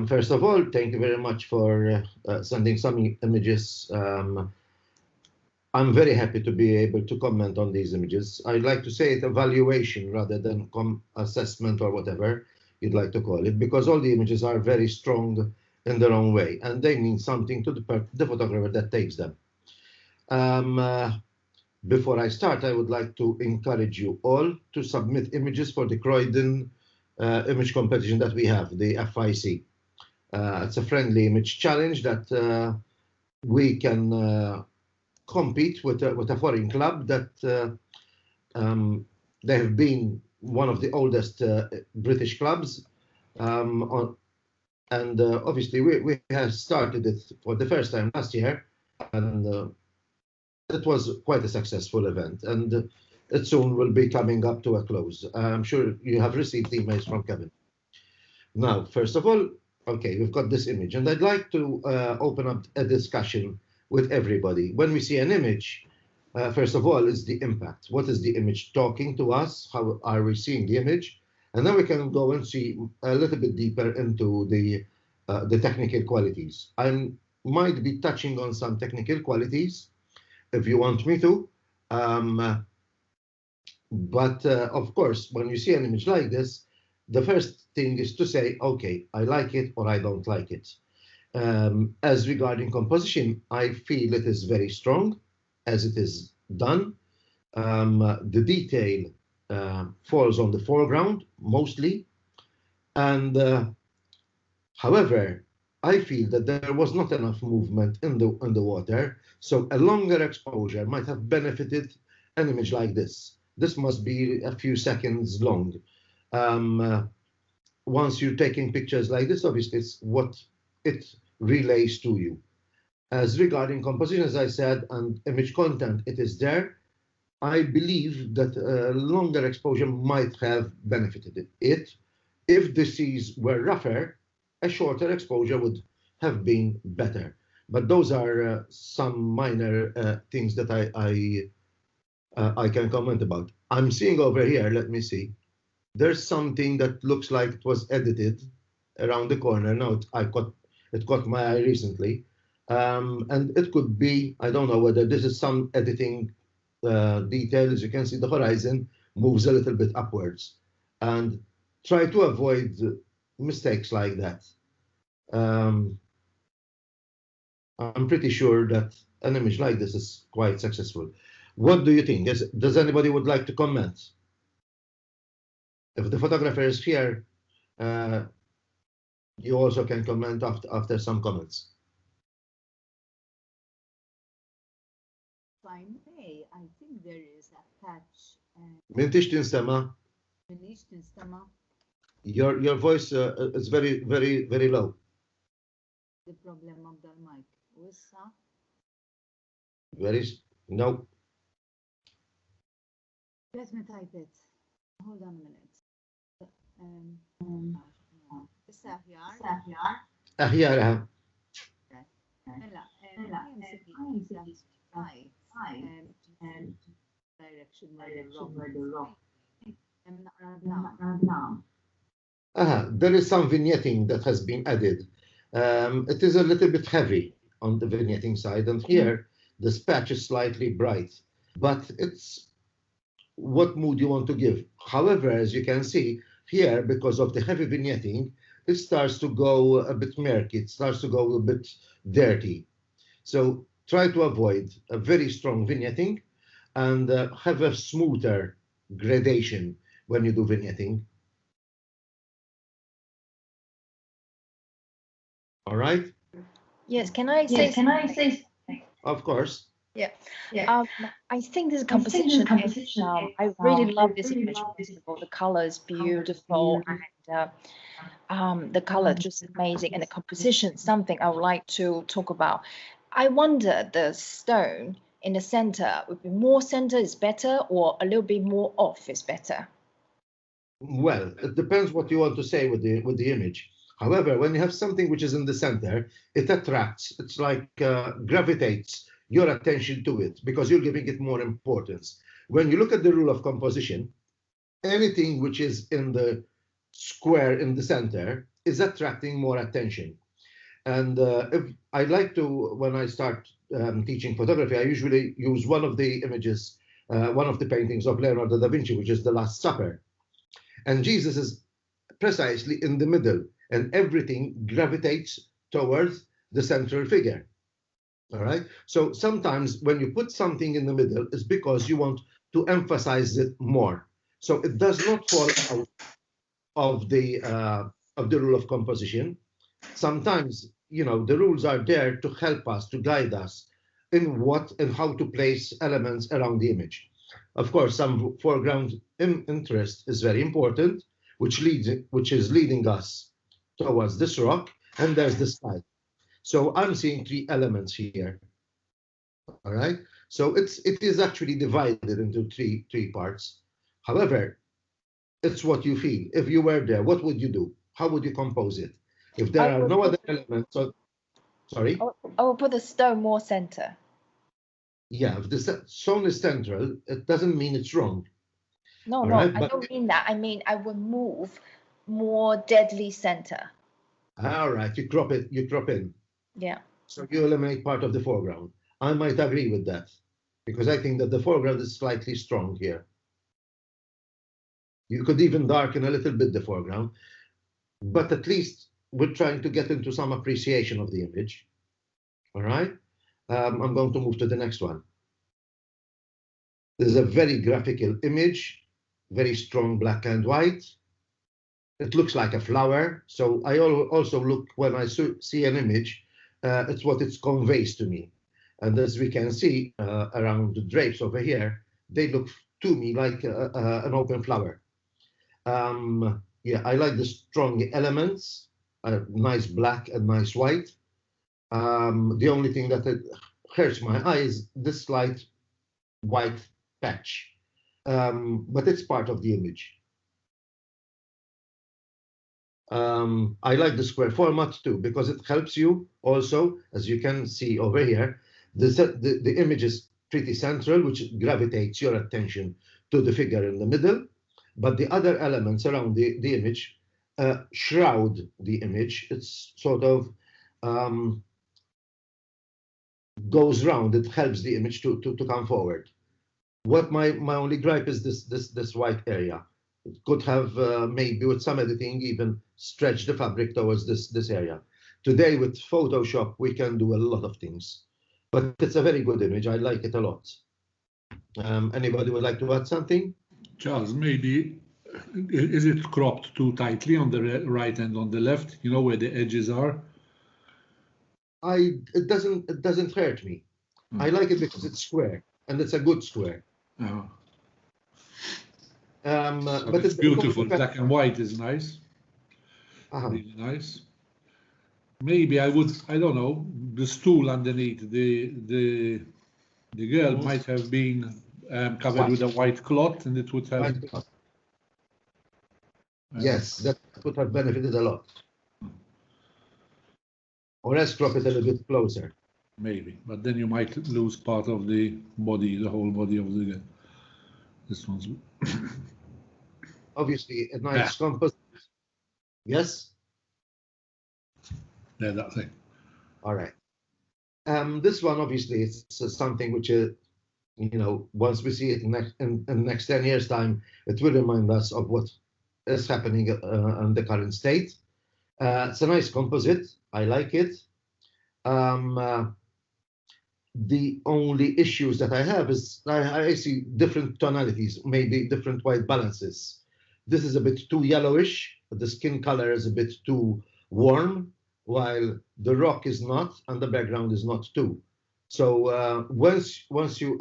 First of all, thank you very much for sending some images. I'm very happy to be able to comment on these images. I'd like to say it evaluation rather than assessment or whatever you'd like to call it, because all the images are very strong in their own way, and they mean something to the photographer that takes them. Before I start, I would like to encourage you all to submit images for the Croydon image competition that we have, the FIC. It's a friendly image challenge that we can compete with a foreign club that they have been one of the oldest British clubs. Obviously, we have started it for the first time last year, and it was quite a successful event, and it soon will be coming up to a close. I'm sure you have received emails from Kevin. Now, first of all, okay, we've got this image, and I'd like to open up a discussion with everybody. When we see an image, first of all, is the impact. What is the image talking to us? How are we seeing the image? And then we can go and see a little bit deeper into the technical qualities. I might be touching on some technical qualities if you want me to. But of course, when you see an image like this, the first thing is to say, okay, I like it or I don't like it. As regarding composition, I feel it is very strong as it is done. The detail falls on the foreground mostly. And however, I feel that there was not enough movement in the water, so a longer exposure might have benefited an image like this. This must be a few seconds long. Once you're taking pictures like this, obviously it's what it relays to you. As regarding composition, as I said, and image content, it is there. I believe that a longer exposure might have benefited it. If the seas were rougher, a shorter exposure would have been better. But those are some minor things that I can comment about. I'm seeing over here, let me see. There's something that looks like it was edited around the corner. Now it caught my eye recently. And it could be, I don't know whether this is some editing detail. As you can see, the horizon moves a little bit upwards. And try to avoid mistakes like that. I'm pretty sure that an image like this is quite successful. What do you think? Does anybody would like to comment? If the photographer is here, you also can comment after some comments. If I may, I think there is a patch. Mintix tinstema? Minix tinstema. Your voice is very, very, very low. The problem of the mic. Wissa? No. Let me type it. Hold on a minute. أخيارها. Direction there is some vignetting that has been added. It is a little bit heavy on the vignetting side, and here this patch is slightly bright, but it's what mood you want to give. However, as you can see here, because of the heavy vignetting, it starts to go a bit murky, it starts to go a bit dirty. So try to avoid a very strong vignetting and have a smoother gradation when you do vignetting. All right? Yes, can I say? Of course. Yeah. I think this composition, I really love this image. The color is beautiful, and the color just amazing, and the composition, something I would like to talk about. I wonder the stone in the center would be more center is better, or a little bit more off is better. Well, it depends what you want to say with the image. However, when you have something which is in the center, it attracts. It's like gravitates your attention to it because you're giving it more importance. When you look at the rule of composition, anything which is in the square in the center is attracting more attention. And if I like to, when I start teaching photography, I usually use one of the images, one of the paintings of Leonardo da Vinci, which is the Last Supper. And Jesus is precisely in the middle, and everything gravitates towards the central figure. All right. So sometimes when you put something in the middle, it's because you want to emphasize it more. So it does not fall out of the rule of composition. Sometimes, you know, the rules are there to help us, to guide us in what and how to place elements around the image. Of course, some foreground interest is very important, which is leading us towards this rock, and there's the sky. So I'm seeing three elements here. All right. So it is actually divided into three parts. However, it's what you feel. If you were there, what would you do? How would you compose it? If there are no other elements, sorry? I will put the stone more center. Yeah, if the stone is central, it doesn't mean it's wrong. No, I don't mean that. I mean, I would move more deadly center. All right, you crop in. Yeah. So you eliminate part of the foreground. I might agree with that, because I think that the foreground is slightly strong here. You could even darken a little bit the foreground, but at least we're trying to get into some appreciation of the image. All right. I'm going to move to the next one. This is a very graphical image, very strong black and white. It looks like a flower. So I also look, when I see an image, it's what it conveys to me. And as we can see around the drapes over here, they look to me like an open flower. Yeah, I like the strong elements, nice black and nice white. The only thing that hurts my eye is this slight white patch, but it's part of the image. I like the square format too, because it helps you also, as you can see over here, the image is pretty central, which gravitates your attention to the figure in the middle, but the other elements around the image shroud the image. It's sort of goes round. It helps the image to come forward. What my only gripe is this white area. It could have maybe with some editing even stretch the fabric towards this area. Today with Photoshop we can do a lot of things, but it's a very good image. I like it a lot. Anybody would like to add something? Charles, maybe is it cropped too tightly on the right and on the left? You know where the edges are. It doesn't hurt me. I like it because it's square, and it's a good square. So but it's beautiful. Black and white is nice. Really nice. Maybe I don't know, the stool underneath the girl might have been covered with a white cloth, and it would have. Yes, that would have benefited a lot. Or else crop it a little bit closer. Maybe, but then you might lose part of the body, the whole body of the girl. This one's obviously a nice composite. Yes? Yeah, that's it. All right. This one obviously is something which is, you know, once we see it in the next 10 years time, it will remind us of what is happening in the current state. It's a nice composite. I like it. The only issues that I have is I see different tonalities, maybe different white balances. This is a bit too yellowish. The skin color is a bit too warm, while the rock is not, and the background is not too. So once you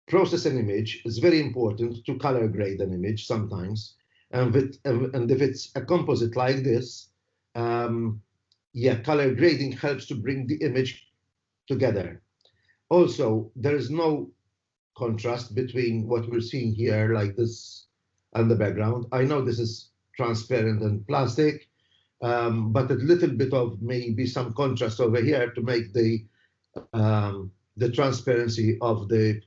process an image, it's very important to color grade an image sometimes. And if it's a composite like this, yeah, color grading helps to bring the image together. Also, there is no contrast between what we're seeing here, like this, and the background. I know this is transparent and plastic, but a little bit of maybe some contrast over here to make the transparency of the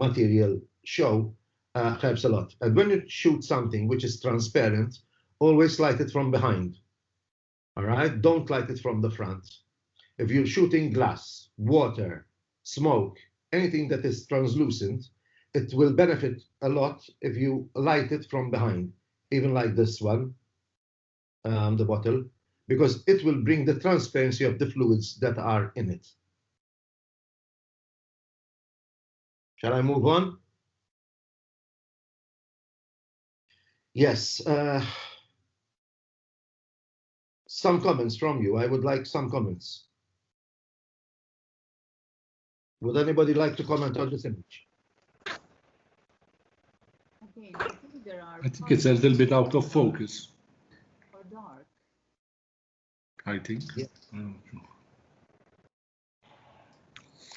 material show helps a lot. And when you shoot something which is transparent always light it from behind. All right, don't light it from the front. If you're shooting glass, water, smoke, anything that is translucent, it will benefit a lot if you light it from behind, even like this one, the bottle, because it will bring the transparency of the fluids that are in it. Shall I move on? Yes. Some comments from you. I would like some comments. Would anybody like to comment on this image? Again, I think there are. I think it's a little bit out of focus. Or dark. I think. Yeah.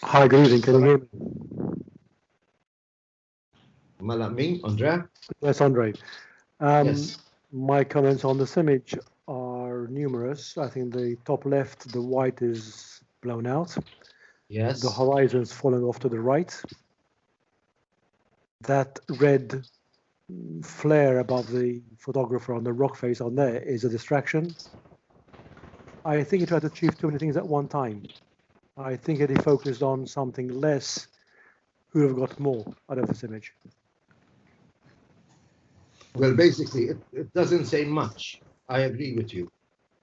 Hi, good evening. Can you hear me? Me, Andrea? Yes, Andre. Yes. My comments on this image are numerous. I think the top left, the white is blown out. Yes. The horizon's falling off to the right. That red flare above the photographer on the rock face on there is a distraction. I think he tried to achieve too many things at one time. I think if he focused on something less, he would have got more out of this image. Well, basically, it doesn't say much. I agree with you.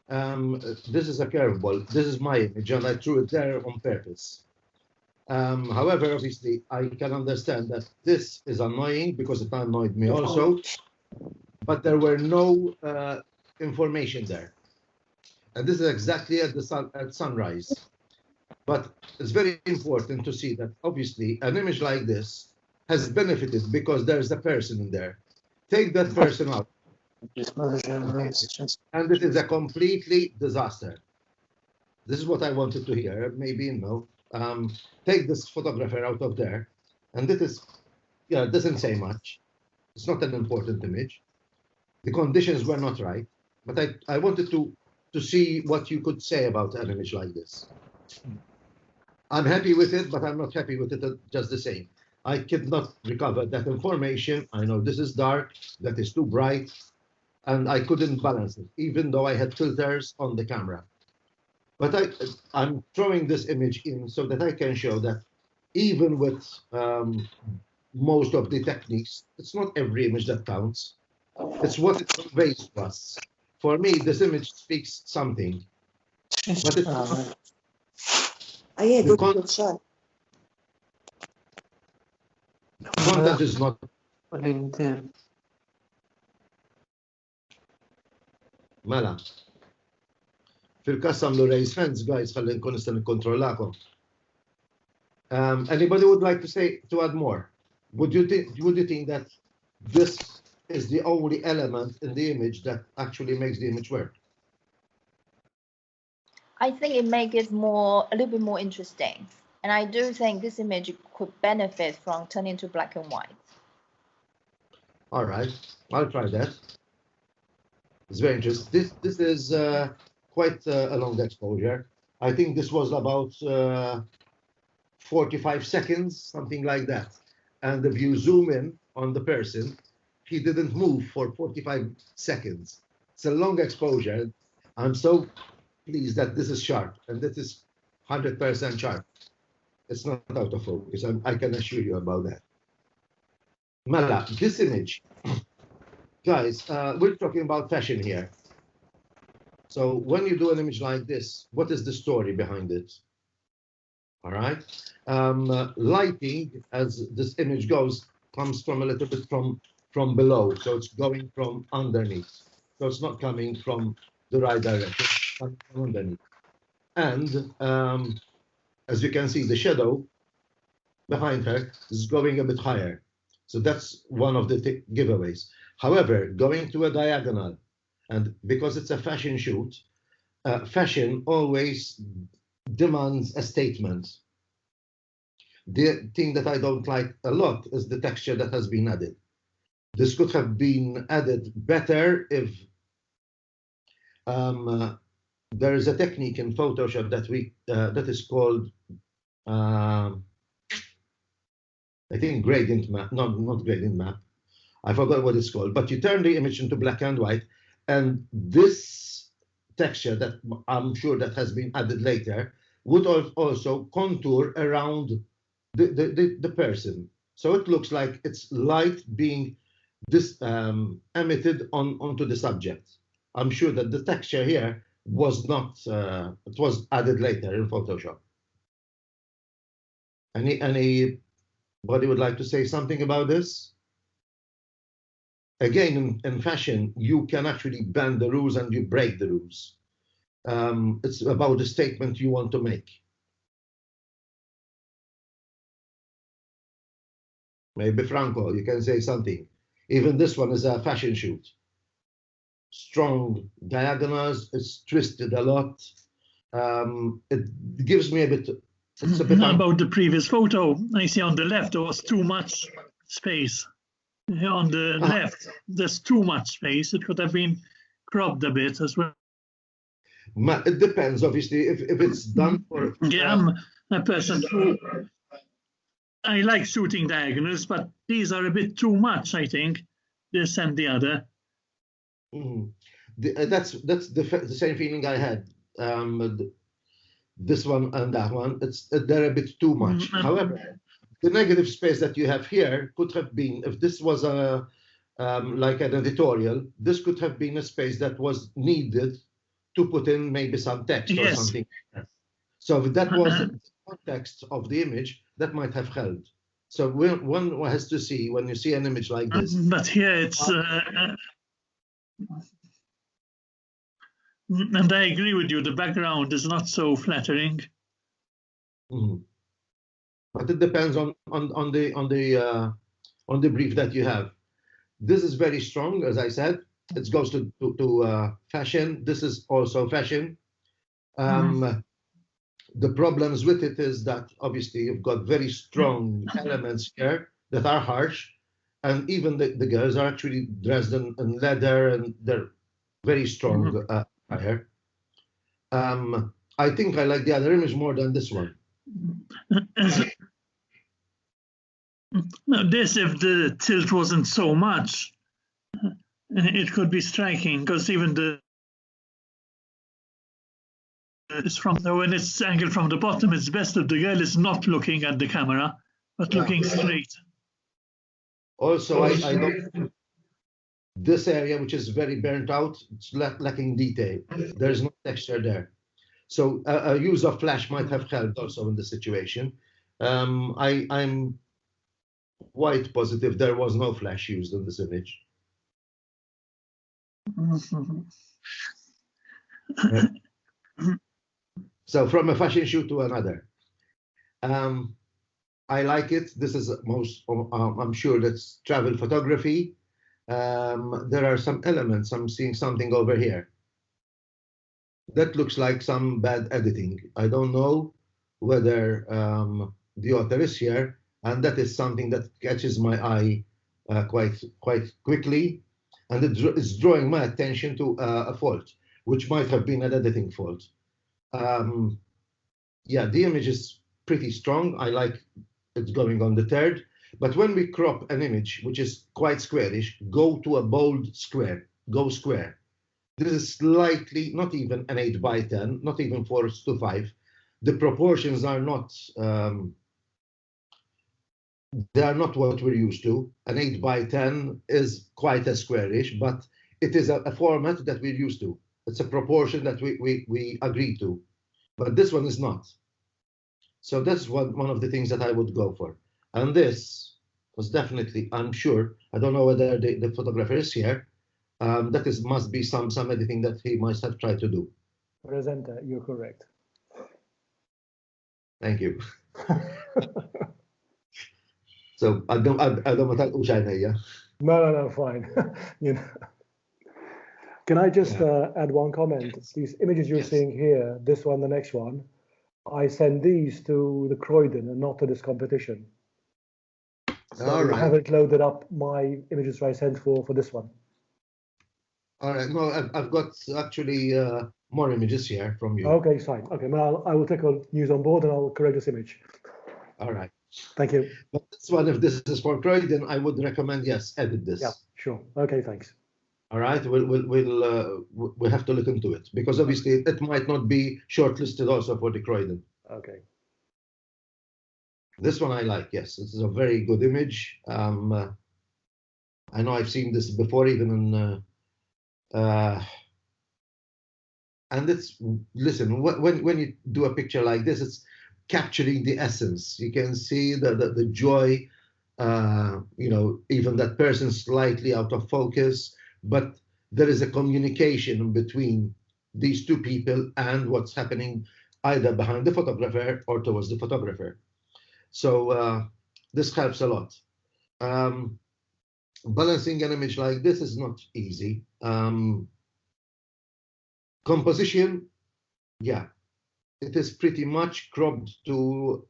This is a curveball. This is my image, and I threw it there on purpose. However, obviously, I can understand that this is annoying because it annoyed me also, but there were no information there. And this is exactly at sunrise. But it's very important to see that, obviously, an image like this has benefited because there's a person in there. Take that person out. And it is a completely disaster. This is what I wanted to hear. Maybe, no. Take this photographer out of there. And it is, yeah, it doesn't say much. It's not an important image. The conditions were not right. But I wanted to see what you could say about an image like this. I'm happy with it, but I'm not happy with it just the same. I could not recover that information. I know this is dark, that is too bright, and I couldn't balance it, even though I had filters on the camera. But I'm throwing this image in so that I can show that even with most of the techniques, it's not every image that counts. It's what it conveys to us. For me, this image speaks something, but it's not. Content is not. Mela. Fil-kas samlu raise hands, guys, ħalli nkun nista' nikkontrollakom. Anybody would like to add more? Would you think that this is the only element in the image that actually makes the image work? I think it makes it a little bit more interesting. And I do think this image could benefit from turning to black and white. All right, I'll try that. It's very interesting. This is quite a long exposure. I think this was about 45 seconds, something like that. And if you zoom in on the person, he didn't move for 45 seconds. It's a long exposure. I'm so pleased that this is sharp, and this is 100% sharp. It's not out of focus. I can assure you about that. Mala, this image, guys, we're talking about fashion here. So when you do an image like this, what is the story behind it? All right. Lighting, as this image goes, comes from a little bit from below. So it's going from underneath. So it's not coming from the right direction, it's coming from underneath. And as you can see, the shadow behind her is going a bit higher. So that's one of the giveaways. However, going to a diagonal, and because it's a fashion shoot, fashion always demands a statement. The thing that I don't like a lot is the texture that has been added. This could have been added better if there is a technique in Photoshop that is called I think gradient map, not gradient map. I forgot what it's called, but you turn the image into black and white, And this texture that I'm sure that has been added later would also contour around the person. So it looks like it's light being emitted onto the subject. I'm sure that the texture here was not, it was added later in Photoshop. Anybody would like to say something about this? Again, in fashion, you can actually bend the rules and you break the rules. It's about the statement you want to make. Maybe Franco, you can say something. Even this one is a fashion shoot. Strong diagonals, it's twisted a lot. It gives me a bit. It's a bit about the previous photo. I see on the left there was too much space. On the left, there's too much space. It could have been cropped a bit as well. It depends, obviously, if it's done for. Yeah, I'm a person who I like shooting diagonals, but these are a bit too much, I think. This and the other. That's the same feeling I had. This one and that one, they're a bit too much. However, the negative space that you have here could have been, if this was a like an editorial, this could have been a space that was needed to put in maybe some text or something. So if that was the context of the image, that might have helped. So one has to see when you see an image like this. But here it's, and I agree with you, the background is not so flattering. But it depends on the brief that you have. This is very strong, as I said. It goes to fashion. This is also fashion. The problems with it is that obviously you've got very strong elements here that are harsh, and even the girls are actually dressed in leather, and they're very strong here. I think I like the other image more than this one. Now this, if the tilt wasn't so much, it could be striking, because even it's from when it's angled from the bottom, it's best if the girl is not looking at the camera, but looking straight. Also, I don't. This area, which is very burnt out, it's lacking detail. There's no texture there. So a use of flash might have helped also in the situation. I'm quite positive there was no flash used in this image. So from a fashion shoot to another. I like it. This is I'm sure that's travel photography. There are some elements. I'm seeing something over here. That looks like some bad editing. I don't know whether the author is here, and that is something that catches my eye quite quickly, and it's drawing my attention to a fault, which might have been an editing fault. Yeah, the image is pretty strong. I like it going on the third. But when we crop an image, which is quite squarish, go to a bold square, go square. This is slightly, not even an 8:10, not even 4:5. The proportions are not, they are not what we're used to. An 8:10 is quite a squarish, but it is a format that we're used to. It's a proportion that we agree to, but this one is not. So that's one of the things that I would go for. And this was definitely, I'm sure, I don't know whether the photographer is here, that must be some editing that he must have tried to do. Presenter, you're correct. Thank you. So I don't No, fine. You know. Can I just add one comment? These images you're seeing here, this one, the next one, I send these to the Croydon and not to this competition. So all right. I haven't loaded up my images I sent for this one. All right. No, I've got actually more images here from you. Okay, fine. Okay, well, I will take all news on board and I'll correct this image. All right. Thank you. But this one, if this is for Croydon, I would recommend, yes, edit this. Yeah, sure. Okay, thanks. All right, we'll have to look into it because obviously it might not be shortlisted also for the Croydon. Okay. This one I like, yes. This is a very good image. I know I've seen this before, even in, and it's, listen, when you do a picture like this, it's capturing the essence. You can see the joy, you know, even that person slightly out of focus, but there is a communication between these two people and what's happening either behind the photographer or towards the photographer. So this helps a lot. Balancing an image like this is not easy. Composition, yeah, it is pretty much cropped to,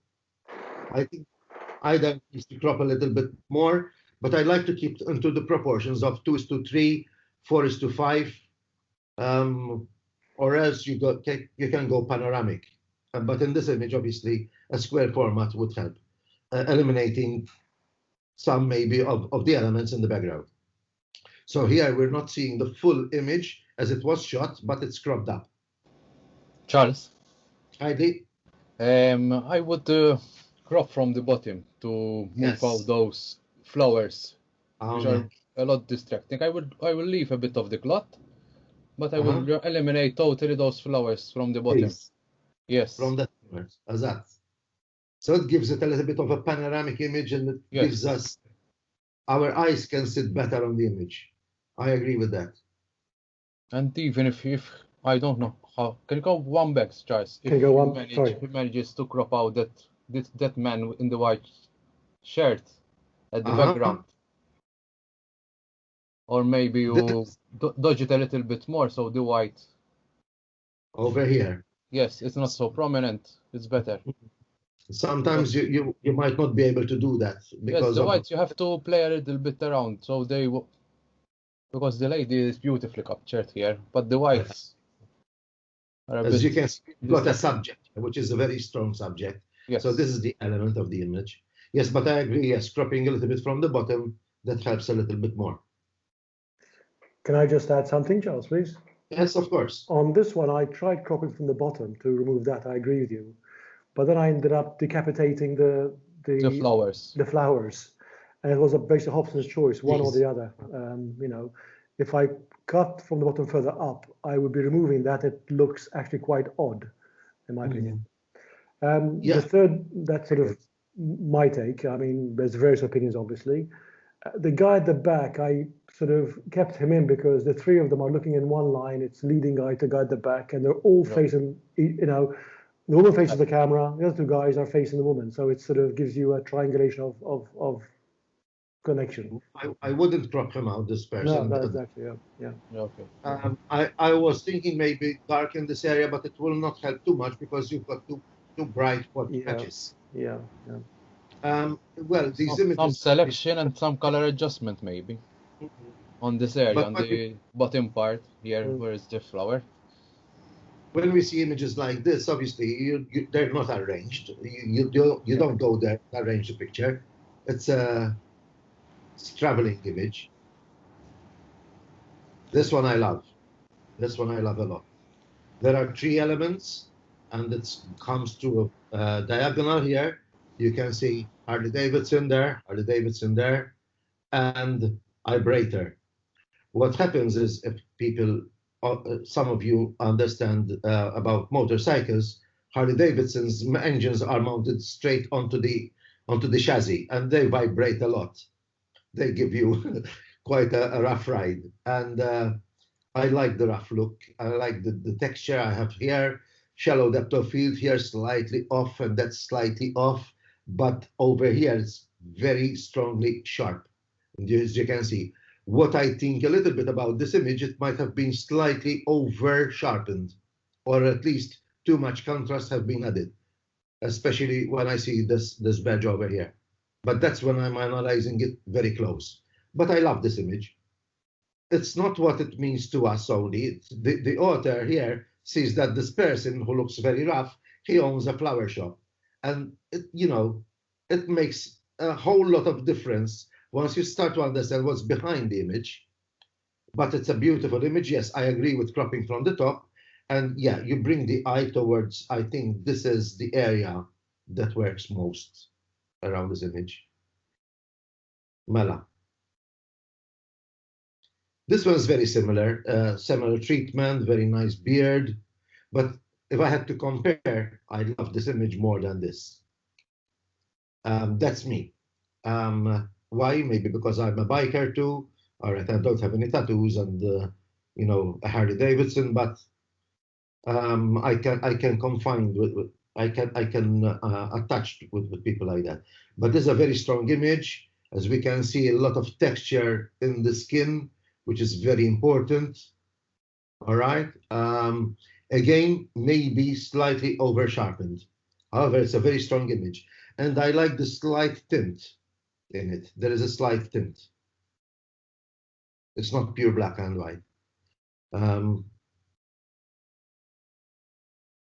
I think either needs to crop a little bit more, but I like to keep into the proportions of 2:3, 4:5, or else you can go panoramic. But in this image, obviously, a square format would help, eliminating some maybe of the elements in the background. So here we're not seeing the full image as it was shot, but it's cropped up. Charles, Heidi? I would crop from the bottom to move out those flowers, which are a lot distracting. I will leave a bit of the cloth, but I will eliminate totally those flowers from the bottom. Yes. From that as that. So it gives it a little bit of a panoramic image, and it gives us, our eyes can sit better on the image. I agree with that. And even if I don't know how, can you go one back, Charles? Can you go one? Sorry. If he manages to crop out that man in the white shirt at the background, or maybe you dodge it a little bit more, so the white over here. Yes, it's not so prominent. It's better. Sometimes you might not be able to do that because the whites you have to play a little bit around, so because the lady is beautifully captured here, but the whites are as you can see, we've got a subject, which is a very strong subject. Yes. So this is the element of the image. Yes, but I agree, yes, cropping a little bit from the bottom, that helps a little bit more. Can I just add something, Charles, please? Yes, of course. On this one, I tried cropping from the bottom to remove that. I agree with you. But then I ended up decapitating the flowers. The flowers. And it was basically Hobson's choice, one or the other. You know, if I cut from the bottom further up, I would be removing that. It looks actually quite odd, in my opinion. The third, that's sort of my take. I mean, there's various opinions, obviously. The guy at the back, I sort of kept him in because the three of them are looking in one line. It's leading guy to guy at the back, and they're all facing, you know, the woman faces the camera, the other two guys are facing the woman. So it sort of gives you a triangulation of connection. I wouldn't crop him out, this person. No, exactly, yeah. Okay. I was thinking maybe dark in this area, but it will not help too much because you've got two bright patches. Yeah. Well, these images... Some selection and some color adjustment maybe on this area, on the bottom part here, where is the flower. When we see images like this, obviously they're not arranged. You don't go there to arrange the picture. It's a traveling image. This one I love. This one I love a lot. There are three elements, and it comes to a diagonal here. You can see Harley Davidson there, and vibrator. What happens is, if people, some of you understand about motorcycles, Harley Davidson's engines are mounted straight onto the chassis, and they vibrate a lot. They give you quite a rough ride, and I like the rough look. I like the texture I have here. Shallow depth of field here, slightly off, and that's slightly off. But over here, it's very strongly sharp. As you can see, what I think a little bit about this image, it might have been slightly over sharpened, or at least too much contrast have been added, especially when I see this badge over here. But that's when I'm analyzing it very close. But I love this image. It's not what it means to us only. The author here sees that this person who looks very rough, he owns a flower shop. And, it makes a whole lot of difference once you start to understand what's behind the image. but it's a beautiful image. Yes, I agree with cropping from the top. And yeah, you bring the eye towards, I think this is the area that works most around this image. Mela. This one's very similar, similar treatment, very nice beard. But if I had to compare, I love this image more than this. That's me. Why? Maybe because I'm a biker too. All right, I don't have any tattoos and you know, a Harley Davidson, but I can confine with I can attach with people like that. But this is a very strong image. As we can see, a lot of texture in the skin, which is very important. All right. Again, maybe slightly over sharpened. However, it's a very strong image. And I like the slight tint in it. There is a slight tint. It's not pure black and white.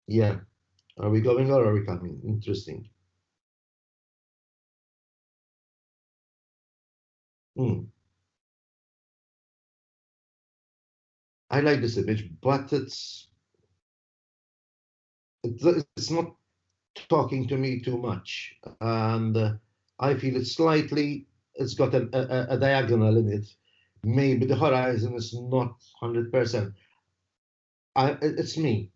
Yeah. Are we going or are we coming? Interesting. I like this image, but it's not talking to me too much. And I feel it's got a diagonal in it. Maybe the horizon is not 100%. It's me.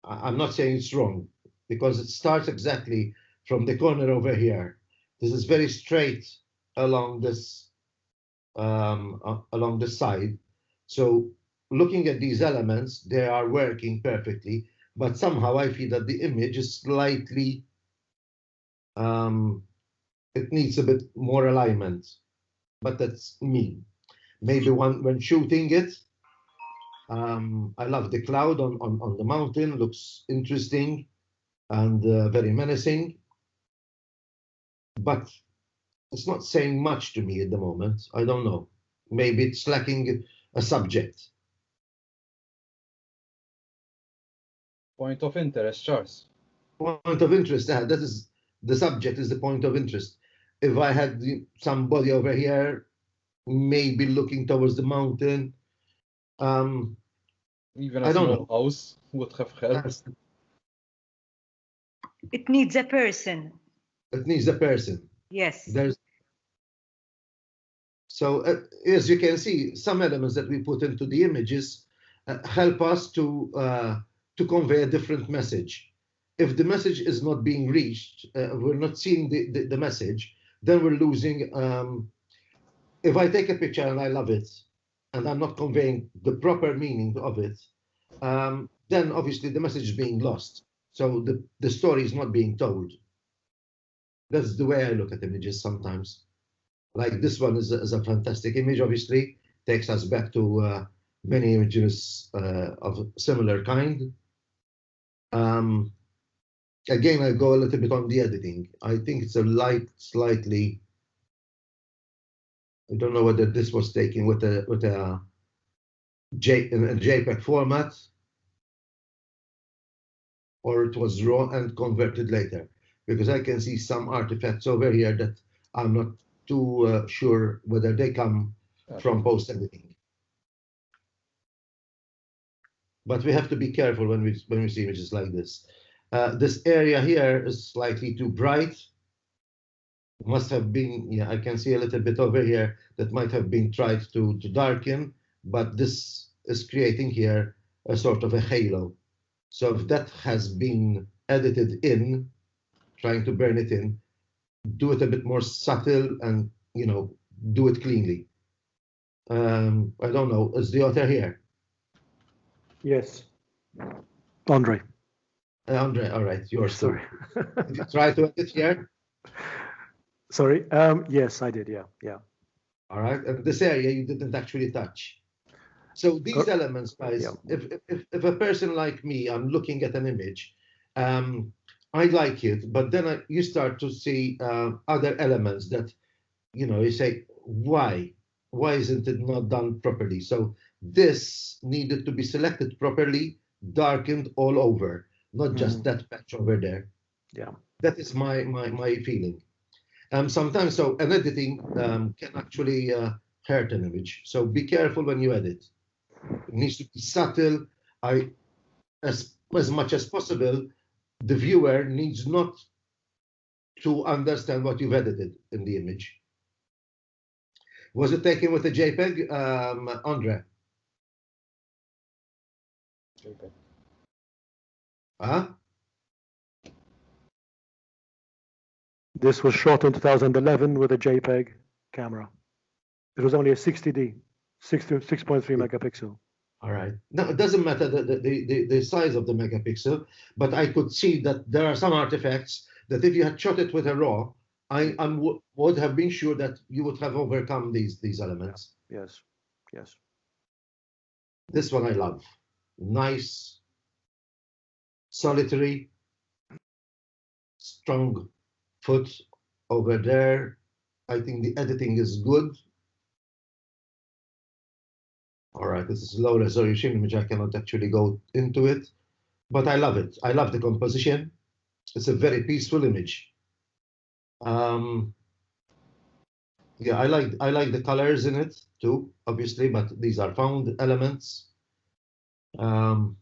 I'm not saying it's wrong because it starts exactly from the corner over here. This is very straight along this side. So looking at these elements, they are working perfectly, but somehow I feel that the image is slightly, it needs a bit more alignment, but that's me. Maybe when shooting it, I love the cloud on the mountain, looks interesting and very menacing, but it's not saying much to me at the moment. I don't know. Maybe it's lacking a subject. Point of interest, Charles. Point of interest, that is the subject, is the point of interest. If I had somebody over here, maybe looking towards the mountain, even a small house would have helped. It needs a person. It needs a person. Yes. So as you can see, some elements that we put into the images help us to convey a different message. If the message is not being reached, we're not seeing the message, then we're losing. If I take a picture and I love it, and I'm not conveying the proper meaning of it, then obviously the message is being lost. So the story is not being told. That's the way I look at images sometimes. Like this one is a fantastic image, obviously, takes us back to many images of similar kind. Again, I go a little bit on the editing. I think it's a slightly, I don't know whether this was taken with a JPEG format or it was raw and converted later, because I can see some artifacts over here that I'm not too sure whether they come from post-editing. But we have to be careful when we see images like this. This area here is slightly too bright. Must have been, yeah, I can see a little bit over here that might have been tried to darken, but this is creating here a sort of a halo. So if that has been edited in, trying to burn it in, do it a bit more subtle and, you know, do it cleanly. I don't know, is the author here? Yes. Andre. Andre, all right, yours. Sorry. Did you try to edit here? Sorry. Yes, I did. Yeah. All right. And this area you didn't actually touch. So these elements, guys, yeah. if a person like me, I'm looking at an image, I like it, but then you start to see other elements that, you know, you say, why isn't it not done properly? So this needed to be selected properly, darkened all over, not just that patch over there. Yeah. That is my feeling. Sometimes, so an editing can actually hurt an image. So be careful when you edit. It needs to be subtle. As much as possible, the viewer needs not to understand what you've edited in the image. Was it taken with a JPEG, Andre? JPEG. Huh? This was shot in 2011 with a JPEG camera. It was only a 60D, 6.3 megapixel. All right. Now, it doesn't matter the size of the megapixel, but I could see that there are some artifacts that if you had shot it with a RAW, I would have been sure that you would have overcome these elements. Yes, yes. This one I love. Nice, solitary, strong foot over there. I think the editing is good. All right, this is low resolution image. I cannot actually go into it, but I love it. I love the composition. It's a very peaceful image. Yeah, I like the colors in it too, obviously, but these are found elements. But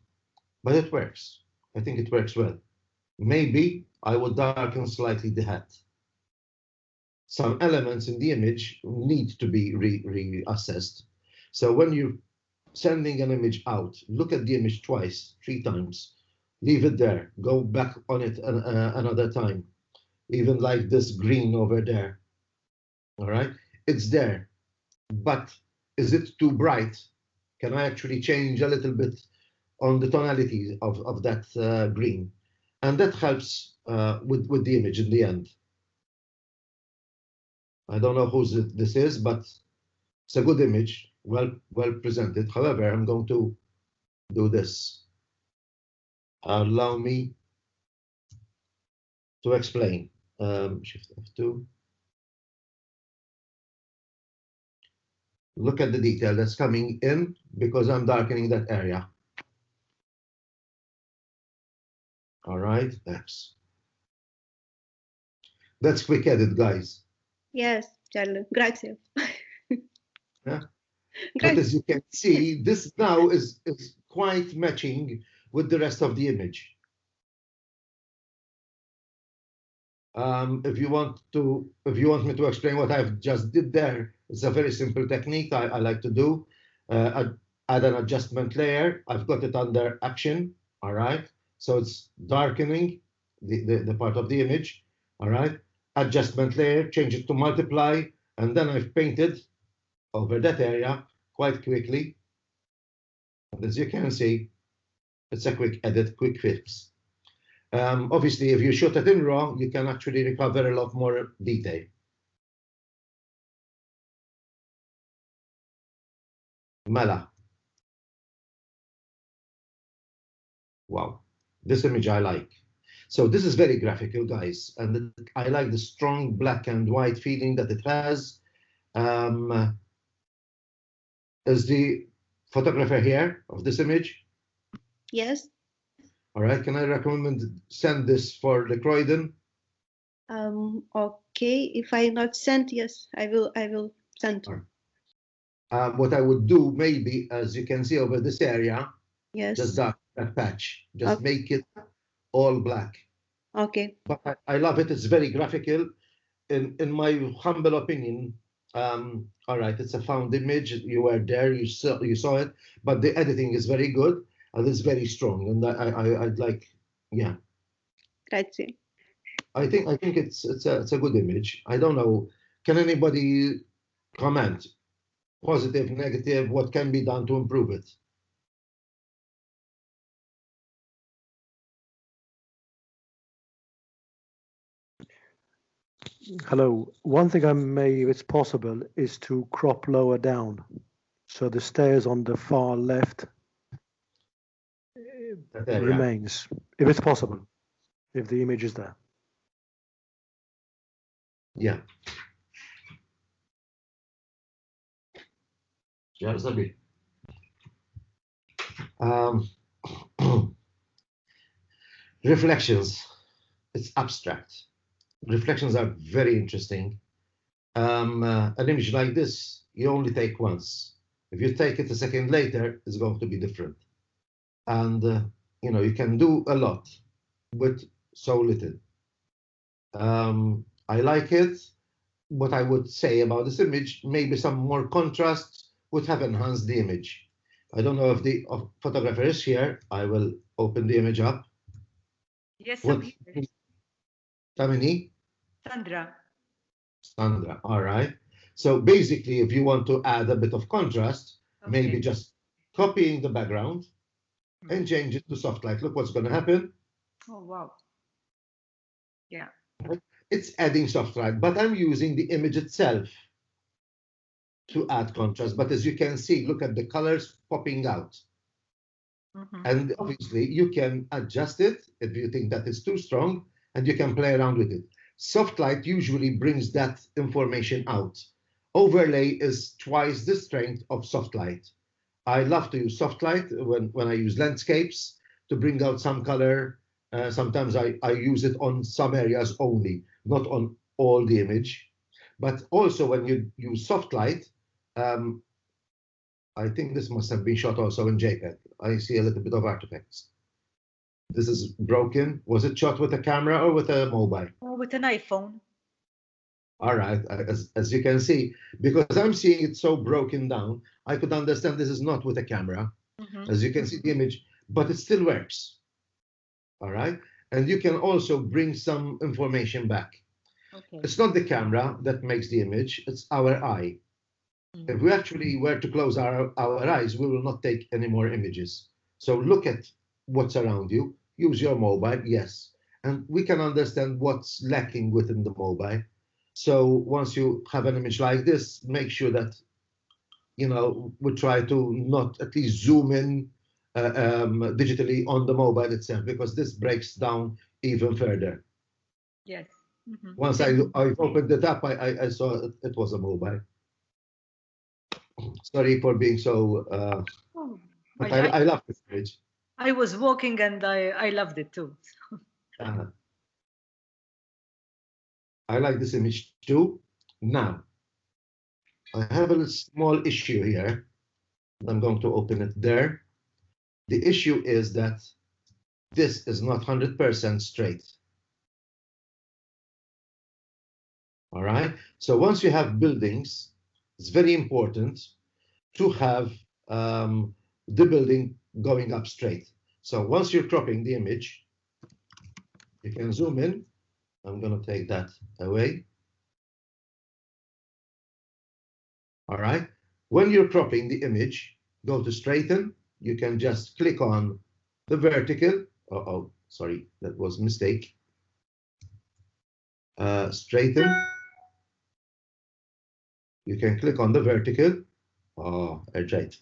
it works. I think it works well. Maybe I would darken slightly the hat. Some elements in the image need to be reassessed. So when you're sending an image out, look at the image twice, 3 times, leave it there, go back on it another time, even like this green over there. All right, it's there, but is it too bright? Can I actually change a little bit on the tonality of that green? And that helps with the image in the end. I don't know whose this is, but it's a good image, well presented. However, I'm going to do this. Allow me to explain. Shift F2. Look at the detail that's coming in because I'm darkening that area. All right, X. That's quick edit, guys. Yes, Charlie. Grazie. Yeah. But as you can see, this now is quite matching with the rest of the image. If you want me to explain what I've just did there, it's a very simple technique I like to do. Add an adjustment layer. I've got it under action. All right. So it's darkening the part of the image. All right. Adjustment layer, change it to multiply, and then I've painted over that area quite quickly. And as you can see, it's a quick edit, quick fix. Obviously, if you shoot it in RAW, you can actually recover a lot more detail. Mala. Wow, this image I like. So this is very graphical, guys, and I like the strong black and white feeling that it has. Is the photographer here of this image? Yes. All right, can I recommend send this for the Croydon? Okay, if I not sent, yes, I will send. Right. What I would do maybe, as you can see over this area, yes, just that patch, just make it all black. Okay. But I love it. It's very graphical. In my humble opinion, all right, it's a found image. You were there, you saw it, but the editing is very good and it's very strong. And I'd like, yeah. Grazie. I think it's a good image. I don't know. Can anybody comment? Positive, negative, what can be done to improve it? Hello. One thing I may, if it's possible, is to crop lower down. So the stairs on the far left remains, if it's possible, if the image is there. Yeah. Yeah, Zabi. Reflections. It's abstract. Reflections are very interesting. An image like this, you only take once. If you take it a second later, it's going to be different. And you can do a lot with so little. I like it. What I would say about this image, maybe some more contrast would have enhanced the image. I don't know if the photographer is here. I will open the image up. Yes, What? I'm here. Tamini? Sandra. Sandra, all right. So basically, if you want to add a bit of contrast, maybe just copying the background and change it to soft light. Look what's going to happen. Oh, wow. Yeah. It's adding soft light, but I'm using the image itself to add contrast. But as you can see, look at the colors popping out. And obviously, you can adjust it if you think that is too strong, and you can play around with it. Soft light usually brings that information out. Overlay is twice the strength of soft light. I love to use soft light when I use landscapes to bring out some color. Sometimes I use it on some areas only, not on all the image. But also when you use soft light, I think this must have been shot also in JPEG. I see a little bit of artifacts. This is broken. Was it shot with a camera or with a mobile? Oh, with an iPhone. All right, as you can see, because I'm seeing it so broken down, I could understand this is not with a camera. As you can see the image, but it still works. All right, and you can also bring some information back. Okay. It's not the camera that makes the image, it's our eye. If we actually were to close our eyes, we will not take any more images. So look at what's around you, use your mobile, yes. And we can understand what's lacking within the mobile. So once you have an image like this, make sure that, we try to not at least zoom in digitally on the mobile itself, because this breaks down even further. Yes. Once I opened it up, I saw it was a mobile. Sorry for being so, but I love this image. I was walking and I loved it too. I like this image too. Now, I have a small issue here. I'm going to open it there. The issue is that this is not 100% straight. All right. So once you have buildings, it's very important to have the building going up straight. So once you're cropping the image, you can zoom in. I'm going to take that away. All right. When you're cropping the image, go to straighten. You can just click on the vertical. Oh, sorry, that was a mistake. Straighten. You can click on the vertical. Oh, right.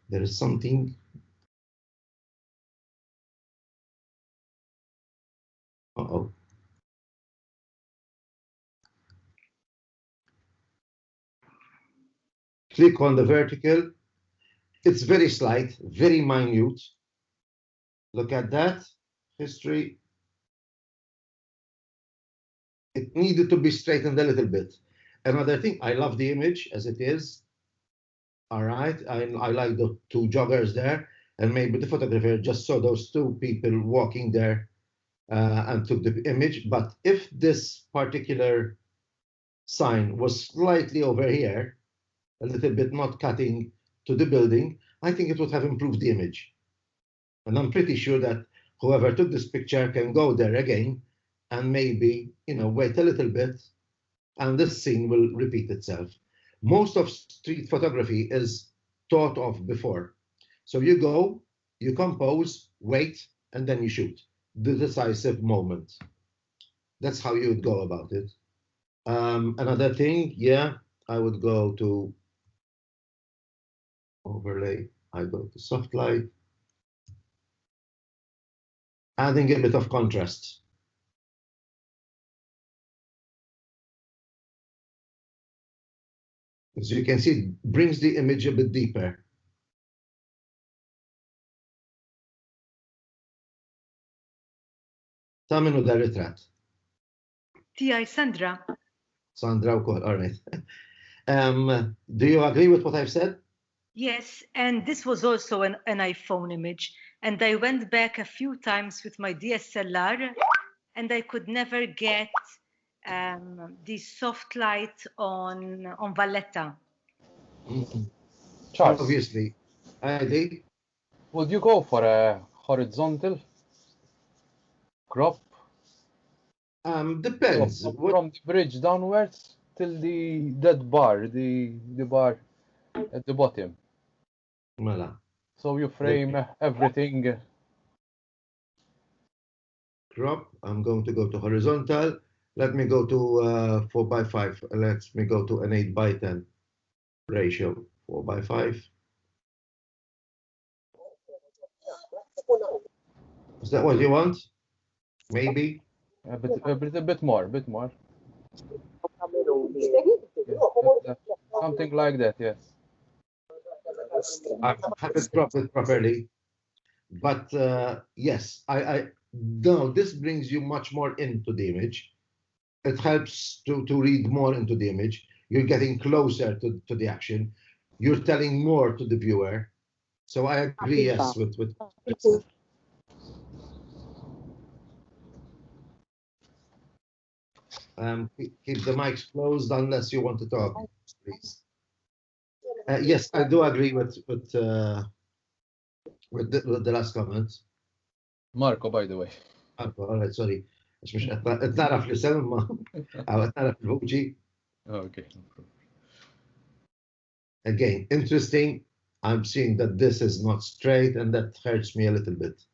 There is something. Uh-oh. Click on the vertical. It's very slight, very minute. Look at that. History. It needed to be straightened a little bit. Another thing, I love the image as it is. All right, I like the two joggers there, and maybe the photographer just saw those two people walking there and took the image. But if this particular sign was slightly over here, a little bit not cutting to the building, I think it would have improved the image. And I'm pretty sure that whoever took this picture can go there again and maybe, wait a little bit, and this scene will repeat itself. Most of street photography is thought of before. So you go, you compose, wait, and then you shoot. The decisive moment. That's how you would go about it. Another thing, I would go to overlay. I go to soft light. Adding a bit of contrast. As you can see, it brings the image a bit deeper. Ta' minnu dar ritratt? T.I. Sandra. Sandra wkoll, all right. Do you agree with what I've said? Yes, and this was also an iPhone image. And I went back a few times with my DSLR and I could never get the soft light on Valletta. Charles, Obviously. Adi? would you go for a horizontal crop? Depends. From the bridge downwards till that bar, the bar at the bottom. Mela. So you frame everything. Crop. I'm going to go to horizontal. Let me go to 4 by 5. Let me go to an 8 by 10 ratio. 4 by 5. Is that what you want? Maybe. A bit more. Yes, something like that, yes. I have it cropped properly. But yes, no, this brings you much more into the image. It helps to read more into the image. You're getting closer to the action. You're telling more to the viewer. So I agree, yes, with keep the mics closed unless you want to talk, please. Yes, I do agree with the last comment. Marco, by the way. Marco, all right, sorry. مش اتعرف الاسم او اتعرف الفوجي. Okay. Again, interesting. I'm seeing that this is not straight and that hurts me a little bit.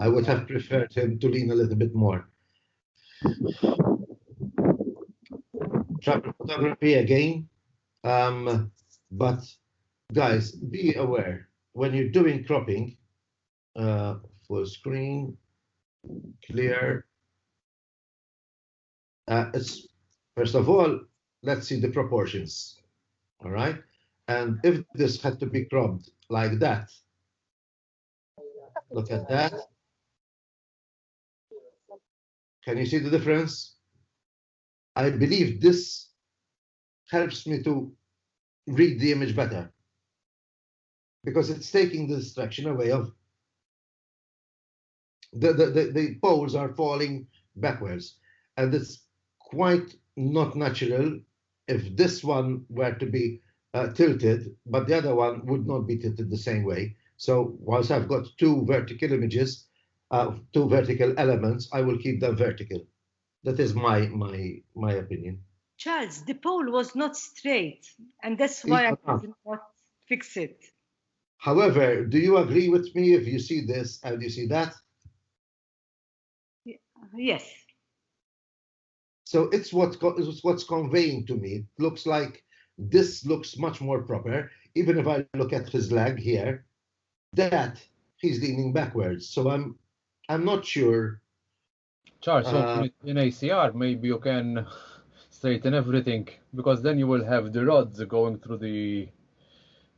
I would have preferred him to lean a little bit more. Travel photography again. But guys, be aware when you're doing cropping, full screen, clear. It's first of all, let's see the proportions. All right. And if this had to be cropped like that, look at that. Can you see the difference? I believe this helps me to read the image better because it's taking the distraction away of the poles are falling backwards, and it's quite not natural if this one were to be tilted, but the other one would not be tilted the same way. So whilst I've got two vertical images, two vertical elements, I will keep them vertical. That is my opinion. Charles, the pole was not straight, and that's why I did not fix it. However, do you agree with me if you see this and you see that? Yes. So it's what's conveying to me. It looks like this looks much more proper. Even if I look at his leg here, that he's leaning backwards. So I'm not sure. Charles, so in ACR, maybe you can straighten everything because then you will have the rods going through the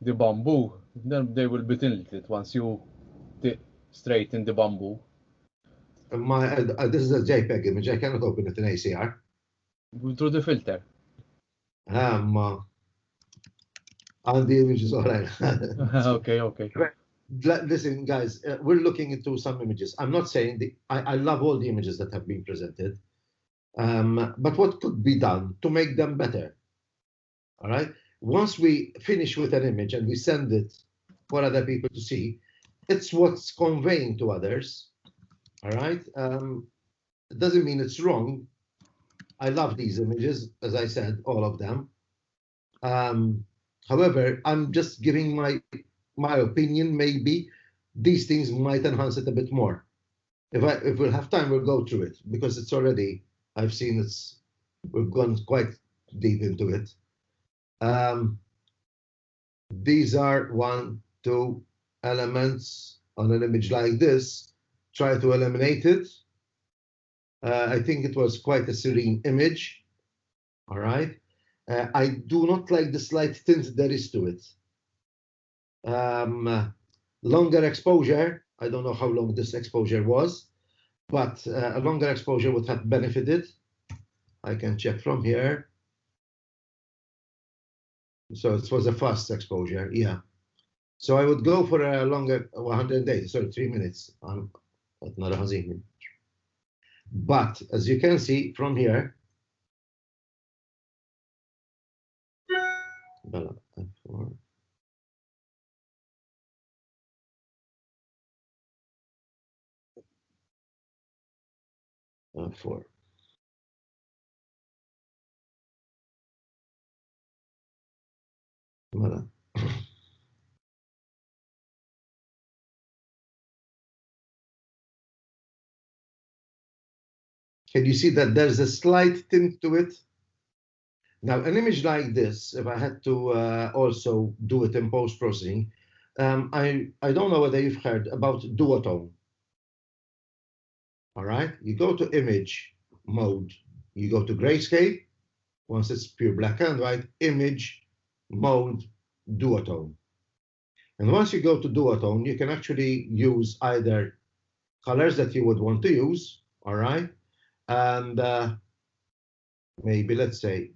bamboo. Then they will be tilted once you straighten the bamboo. This is a JPEG image. I cannot open it in ACR. Through the filter. And the image is all right. Okay. Listen, guys, we're looking into some images. I'm not saying I love all the images that have been presented, but what could be done to make them better? All right. Once we finish with an image and we send it for other people to see, it's what's conveying to others. All right. It doesn't mean it's wrong. I love these images, as I said, all of them. However, I'm just giving my opinion. Maybe these things might enhance it a bit more. If we'll have time, we'll go through it because it's already, I've seen we've gone quite deep into it. These are 1, 2 elements on an image like this. Try to eliminate it. I think it was quite a serene image. All right. I do not like the slight tint there is to it. Longer exposure. I don't know how long this exposure was. but a longer exposure would have benefited. I can check from here. So it was a fast exposure, yeah. So I would go for a longer 180, sorry, 3 minutes. But as you can see from here, four. Voilà. Can you see that there's a slight tint to it? Now, an image like this, if I had to also do it in post-processing, I don't know whether you've heard about duotone. All right, you go to image mode, you go to grayscale. Once it's pure black and white, image mode duotone. And once you go to duotone, you can actually use either colors that you would want to use, all right? And maybe, let's say,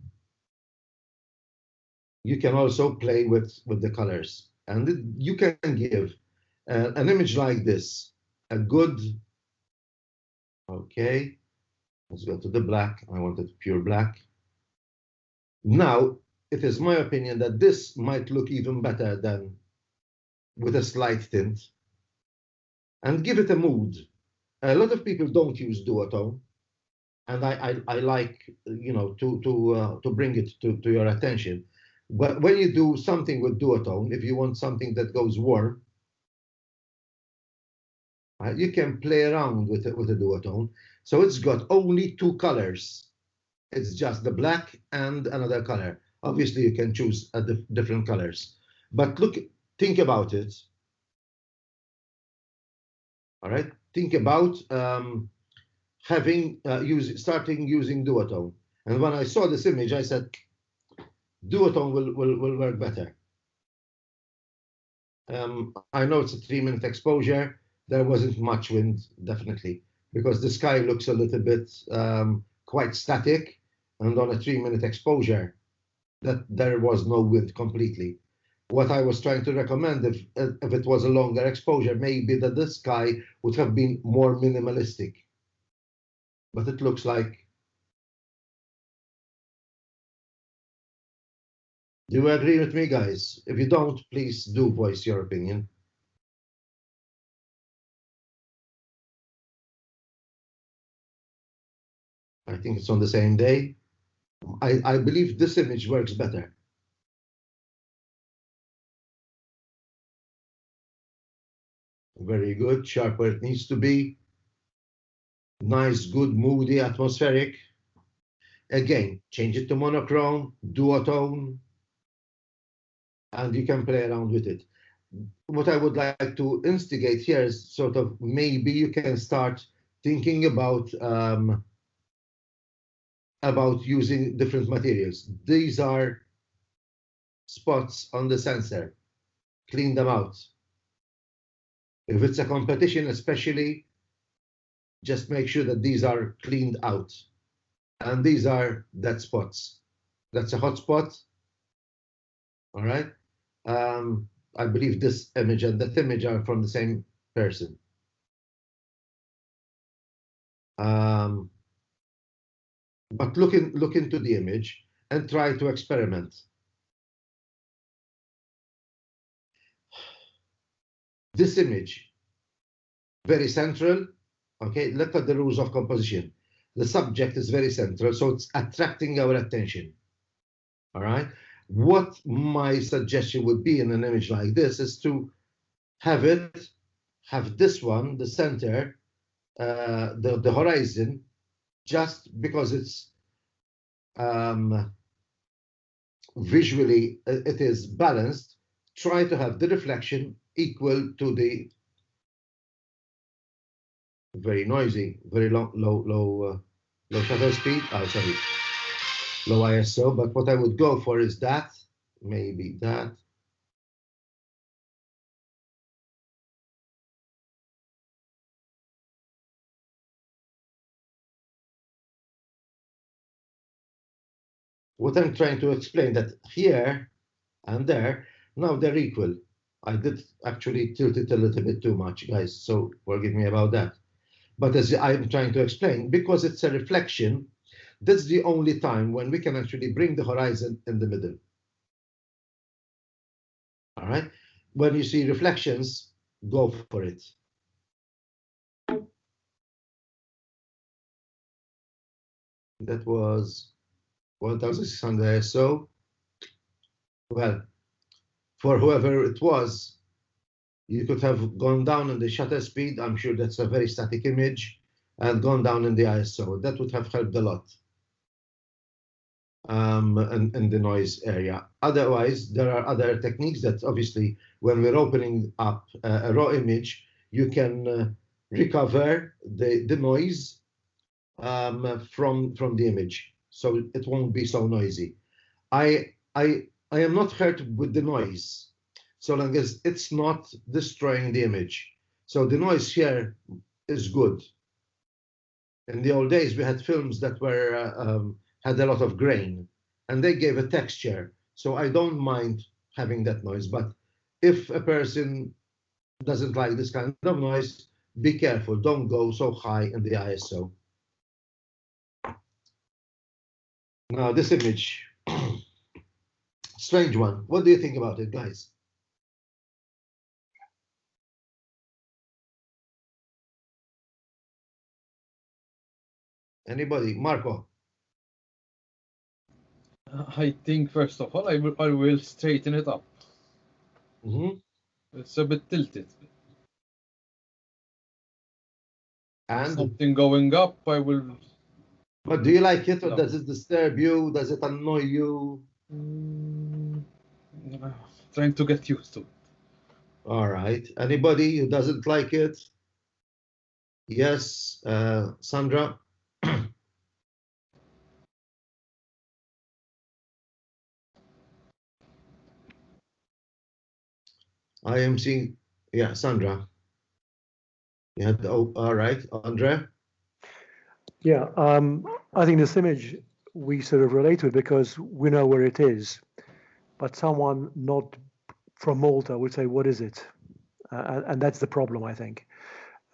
you can also play with the colors. And you can give an image like this a good, okay, let's go to the black. I wanted pure black. Now, it is my opinion that this might look even better than with a slight tint. And give it a mood. A lot of people don't use duotone, and I like, you know, to bring it to your attention. But when you do something with duotone, if you want something that goes warm, you can play around with it with a duotone. So it's got only two colors. It's just the black and another color. Obviously, you can choose different colors. But look, think about it. All right, think about starting using duotone. And when I saw this image, I said, duotone will work better. I know it's a 3-minute exposure. There wasn't much wind, definitely, because the sky looks a little bit quite static. And on a 3-minute exposure, that there was no wind completely. What I was trying to recommend, if it was a longer exposure, maybe that the sky would have been more minimalistic. But it looks like. Do you agree with me, guys? If you don't, please do voice your opinion. I think it's on the same day. I believe this image works better. Very good, sharp where it needs to be. Nice, good, moody, atmospheric. Again, change it to monochrome, duotone, and you can play around with it. What I would like to instigate here is sort of maybe you can start thinking about using different materials. These are spots on the sensor. Clean them out. If it's a competition, especially, just make sure that these are cleaned out. And these are dead spots. That's a hot spot. All right. I believe this image and that image are from the same person. But look into the image and try to experiment. This image, very central. Okay, look at the rules of composition. The subject is very central, so it's attracting our attention. All right. What my suggestion would be in an image like this is to have this one, the center, the horizon, just because it's visually it is balanced. Try to have the reflection equal to the very noisy, very low shutter speed. Sorry, low ISO. But what I would go for is that, maybe that. what I'm trying to explain that here and there, now they're equal. I did actually tilt it a little bit too much, guys, so forgive me about that. But as I'm trying to explain, because it's a reflection, that's the only time when we can actually bring the horizon in the middle. All right? When you see reflections, go for it. That was 1600 ISO. Well, for whoever it was, you could have gone down in the shutter speed. I'm sure that's a very static image, and gone down in the ISO. That would have helped a lot in the noise area. Otherwise, there are other techniques that obviously, when we're opening up a raw image, you can recover the noise from the image, so it won't be so noisy. I am not hurt with the noise, so long as it's not destroying the image. So the noise here is good. In the old days, we had films that were had a lot of grain, and they gave a texture. So I don't mind having that noise. But if a person doesn't like this kind of noise, be careful. Don't go so high in the ISO. Now this image, strange one. What do you think about it, guys? Anybody? Marco? I think first of all, I will straighten it up. It's a bit tilted. And something going up, I will. But do you like it, or does it disturb you? Does it annoy you? Trying to get used to it. All right. Anybody who doesn't like it? Yes, Sandra. I am seeing, yeah, Sandra. Yeah, all right, Andre. Yeah, I think this image, we sort of relate to it because we know where it is, but someone not from Malta would say, what is it? And that's the problem, I think.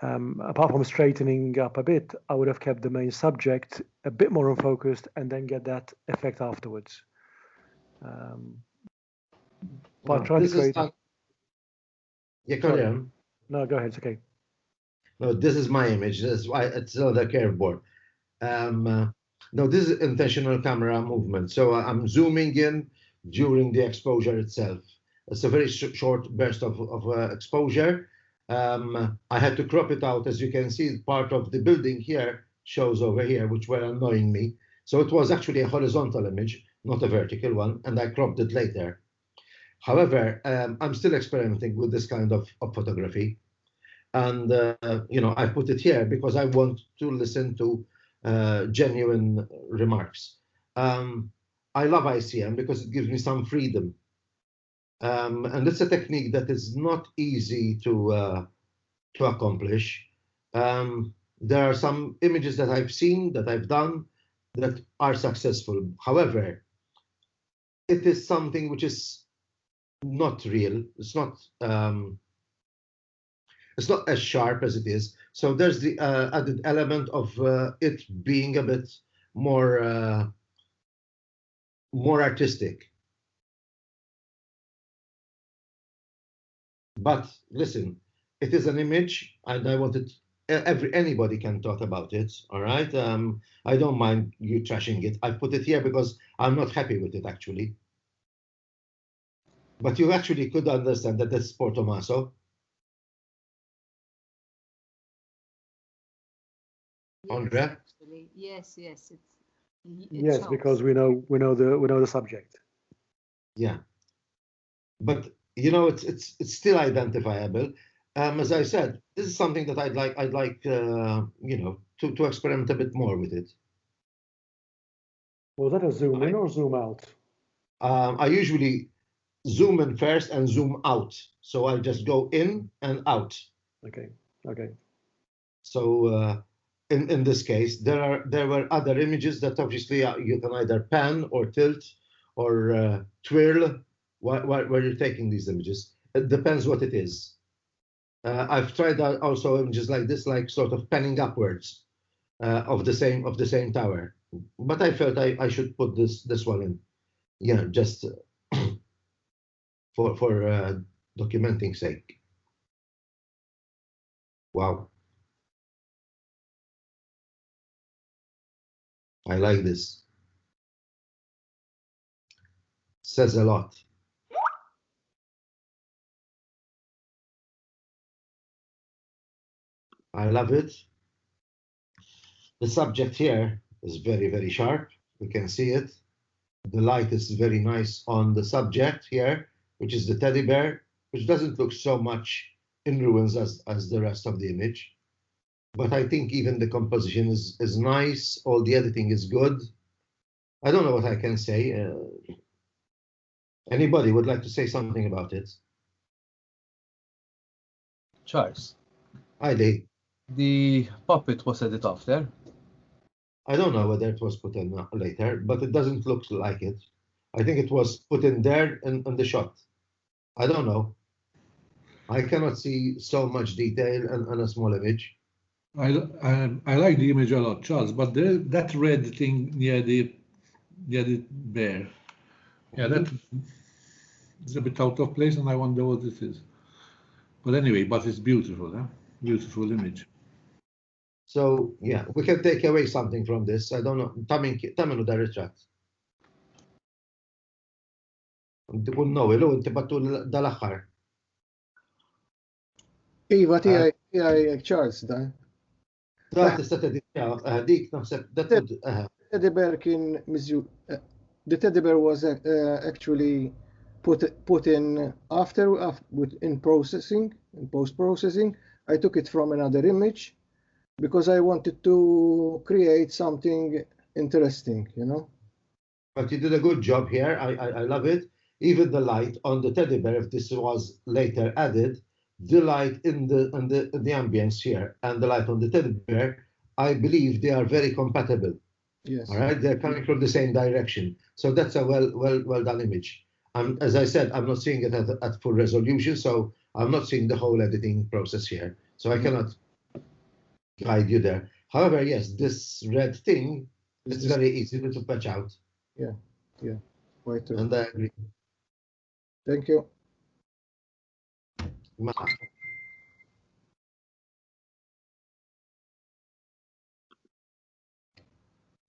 Apart from straightening up a bit, I would have kept the main subject a bit more unfocused and then get that effect afterwards. But try to create. Yeah, carry on. No, go ahead. It's okay. No, this is my image. That's why it's another curve board. No, this is intentional camera movement. So I'm zooming in during the exposure itself. It's a very short burst of exposure. I had to crop it out. As you can see, part of the building here shows over here, which were annoying me. So it was actually a horizontal image, not a vertical one, and I cropped it later. However, I'm still experimenting with this kind of photography. And, you know, I put it here because I want to listen to genuine remarks. I love ICM because it gives me some freedom. And it's a technique that is not easy to accomplish. There are some images that I've seen, that I've done, that are successful. However, it is something which is not real. It's not as sharp as it is. So there's the added element of it being a bit more artistic. But listen, it is an image, and I wanted anybody can talk about it. All right, I don't mind you trashing it. I put it here because I'm not happy with it actually. But you actually could understand that that's Porto Maso. Andrea? Yes, yes, yes, shows. Because we know the subject. Yeah, but you know it's still identifiable. As I said, this is something that I'd like you know to experiment a bit more with it. Was that a zoom in or zoom out? I usually zoom in first and zoom out, so I just go in and out. Okay. Okay. So in this case, there were other images that obviously you can either pan or tilt or twirl while you're taking these images. It depends what it is. I've tried out also images like this, like sort of panning upwards of the same tower. But I felt I should put this one in, yeah, just for documenting sake. Wow, I like this. Says a lot. I love it. The subject here is very, very sharp. We can see it. The light is very nice on the subject here, which is the teddy bear, which doesn't look so much in ruins as the rest of the image. But I think even the composition is nice. All the editing is good. I don't know what I can say. Anybody would like to say something about it? Charles. I did. The puppet was edited after. I don't know whether it was put in later, but it doesn't look like it. I think it was put in there in the shot. I don't know. I cannot see so much detail in a small image. I like the image a lot, Charles, but that red thing near the bear, yeah, that is a bit out of place, and I wonder what this is. But anyway, but it's beautiful, huh? Beautiful image. So yeah, we can take away something from this. I don't know. Taminu dar ritratt. Tikun Noel, inti battu dal-aħħar. Iva, tijaj Charles, da. Da, tista' dik naħseb Teddy bear kien miżju. The teddy bear was actually put in after in processing, in post-processing. I took it from another image because I wanted to create something interesting, you know. But you did a good job here. I love it. Even the light on the teddy bear, if this was later added, the light in the ambience here and the light on the teddy bear, I believe they are very compatible. Yes. All right, they're coming from the same direction. So that's a well done image. As I said, I'm not seeing it at full resolution, so I'm not seeing the whole editing process here. So I cannot guide you there. However, yes, this red thing is very easy to patch out. Yeah, quite true. And I agree. Thank you.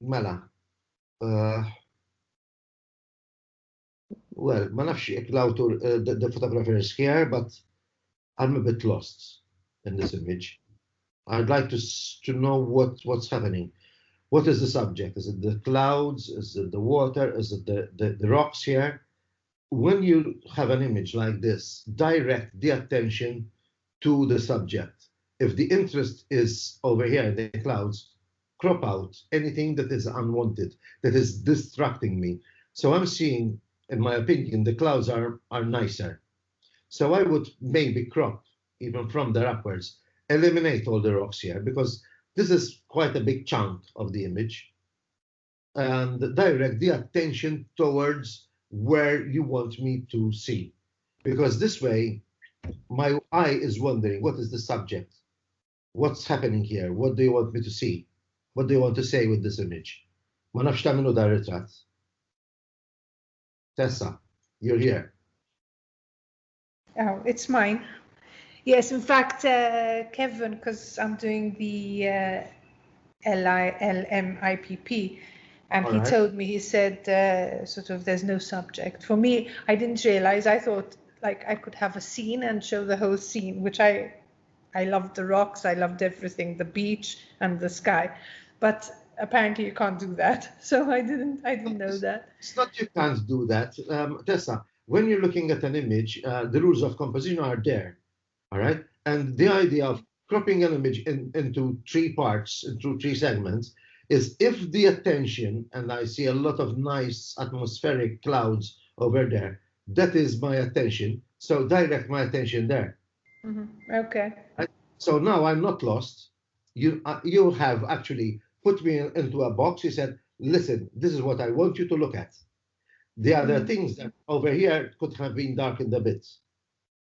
Mela. Well, ma nafx jekk l-autur, the photographer is here, but I'm a bit lost in this image. I'd like to know what's happening. What is the subject? Is it the clouds? Is it the water? Is it the rocks here? When you have an image like this, direct the attention to the subject. If the interest is over here in the clouds, crop out anything that is unwanted, that is distracting me. So I'm seeing, in my opinion, the clouds are nicer. So I would maybe crop, even from there upwards, eliminate all the rocks here, because this is quite a big chunk of the image, and direct the attention towards where you want me to see. Because this way, my eye is wondering, what is the subject? What's happening here? What do you want me to see? What do you want to say with this image? Ma nafx tagħmlu dar ritratt. Tessa, you're here. Oh, it's mine. Yes, in fact, Kevin, because I'm doing the MIPP, and he told me, he said, sort of, there's no subject. For me, I didn't realize, I thought like I could have a scene and show the whole scene, which I loved the rocks, I loved everything, the beach and the sky. But apparently you can't do that. So I didn't know that. It's not you can't do that. Tessa, when you're looking at an image, the rules of composition are there. All right. And the idea of cropping an image into three parts, into three segments, is if the attention, and I see a lot of nice atmospheric clouds over there, that is my attention. So direct my attention there. Mm-hmm. Okay. So now I'm not lost. you have actually put me into a box. You said, listen, this is what I want you to look at. The other things that over here could have been darkened a bit.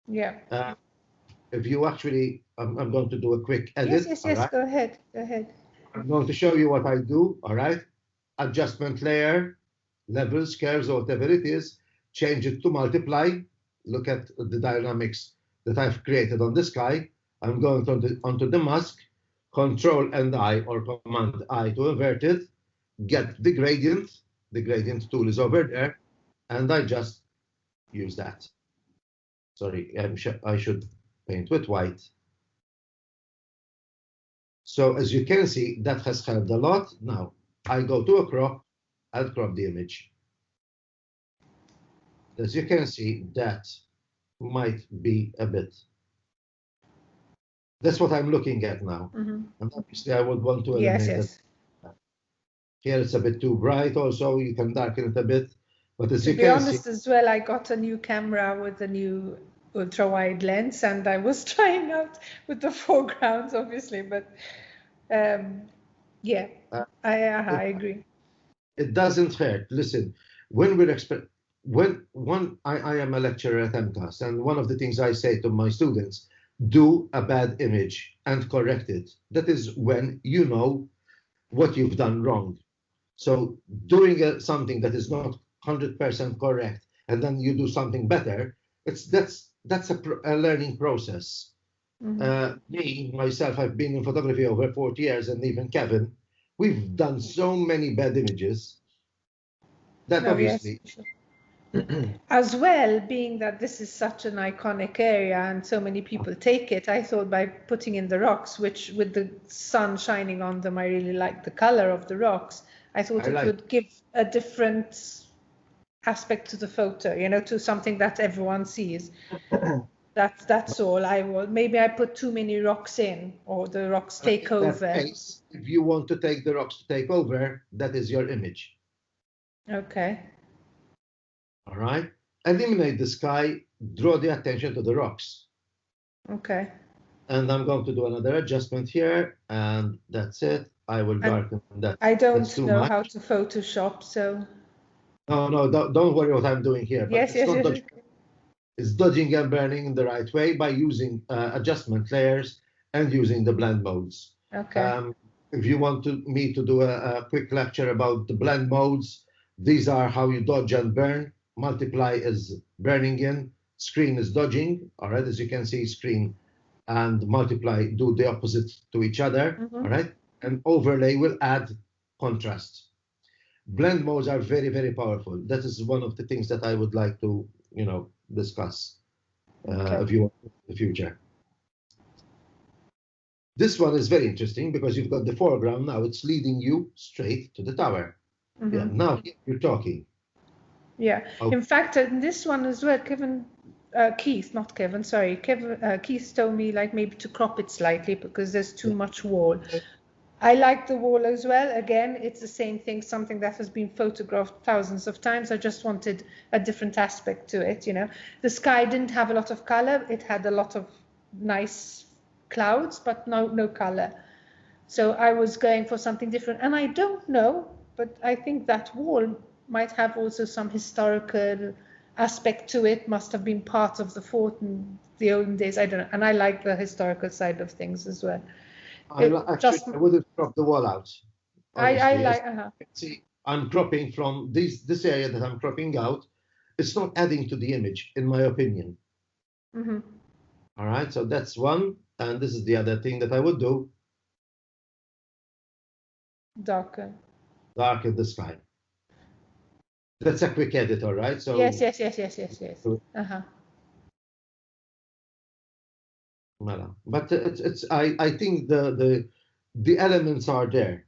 Yeah. If you actually, I'm going to do a quick edit. Yes. Right? Go ahead. I'm going to show you what I do. All right. Adjustment layer, levels, curves, or whatever it is. Change it to multiply. Look at the dynamics that I've created on the sky. I'm going onto the mask. Control and I or Command I to invert it. Get the gradient. The gradient tool is over there, and I just use that. Sorry, I should paint with white. So as you can see, that has helped a lot. Now I go to a crop. I'll crop the image. As you can see, that might be a bit. That's what I'm looking at now. And obviously I would want to eliminate yes. that. Here it's a bit too bright also. You can darken it a bit. But as to you be can honest see, as well, I got a new camera with a new ultra-wide lens, and I was trying out with the foregrounds, obviously, but yeah, I agree. It doesn't hurt. Listen, when I am a lecturer at MCAS, and one of the things I say to my students, do a bad image and correct it. That is when you know what you've done wrong. So doing something that is not 100% correct, and then you do something better, that's a learning process. Me, myself, I've been in photography over 40 years, and even Kevin, we've done so many bad images that obviously. Yes. As well, being that this is such an iconic area and so many people take it, I thought by putting in the rocks, which with the sun shining on them, I really like the color of the rocks. I thought it would give a different aspect to the photo, you know, to something that everyone sees. That's all. Maybe I put too many rocks in, or the rocks take over. Case, if you want to take the rocks to take over, that is your image. Okay. All right. Eliminate the sky. Draw the attention to the rocks. Okay. And I'm going to do another adjustment here, and that's it. I will darken that. I don't know how to Photoshop, so. No, don't worry what I'm doing here. Yes. It's dodging and burning in the right way by using adjustment layers and using the blend modes. Okay. If you want me to do a quick lecture about the blend modes, these are how you dodge and burn. Multiply is burning in, screen is dodging. All right, as you can see, screen and multiply do the opposite to each other. All right, and overlay will add contrast. Blend modes are very, very powerful. That is one of the things that I would like to, discuss if you want in the future. This one is very interesting because you've got the foreground now. It's leading you straight to the tower. Yeah, now you're talking. Yeah. Okay. In fact, in this one as well, Keith told me like maybe to crop it slightly because there's too much wall. I like the wall as well. Again, it's the same thing, something that has been photographed thousands of times. I just wanted a different aspect to it, you know. The sky didn't have a lot of color. It had a lot of nice clouds, but no color. So I was going for something different. And I don't know, but I think that wall might have also some historical aspect to it, must have been part of the fort in the olden days. I don't know. And I like the historical side of things as well. I wouldn't crop the wall out. I like. See, I'm cropping from this area that I'm cropping out. It's not adding to the image, in my opinion. All right, so that's one, and this is the other thing that I would do. Darken the sky. That's a quick edit, all right? So yes. But I think the elements are there.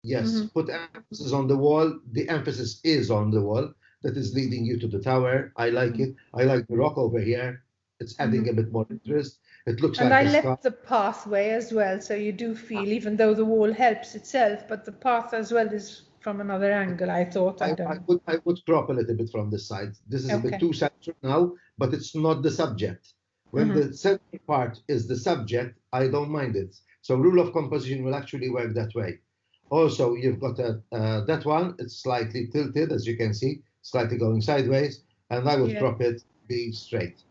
Yes, put emphasis on the wall. The emphasis is on the wall that is leading you to the tower. I like it. I like the rock over here. It's adding a bit more interest. It looks and like I left the pathway as well, so you do feel, even though the wall helps itself, but the path as well is from another angle. I thought I would crop a little bit from this side. This is a bit too central now, but it's not the subject. When the center part is the subject, I don't mind it. So rule of composition will actually work that way. Also, you've got that one, it's slightly tilted, as you can see, slightly going sideways, and I would crop it, be straight.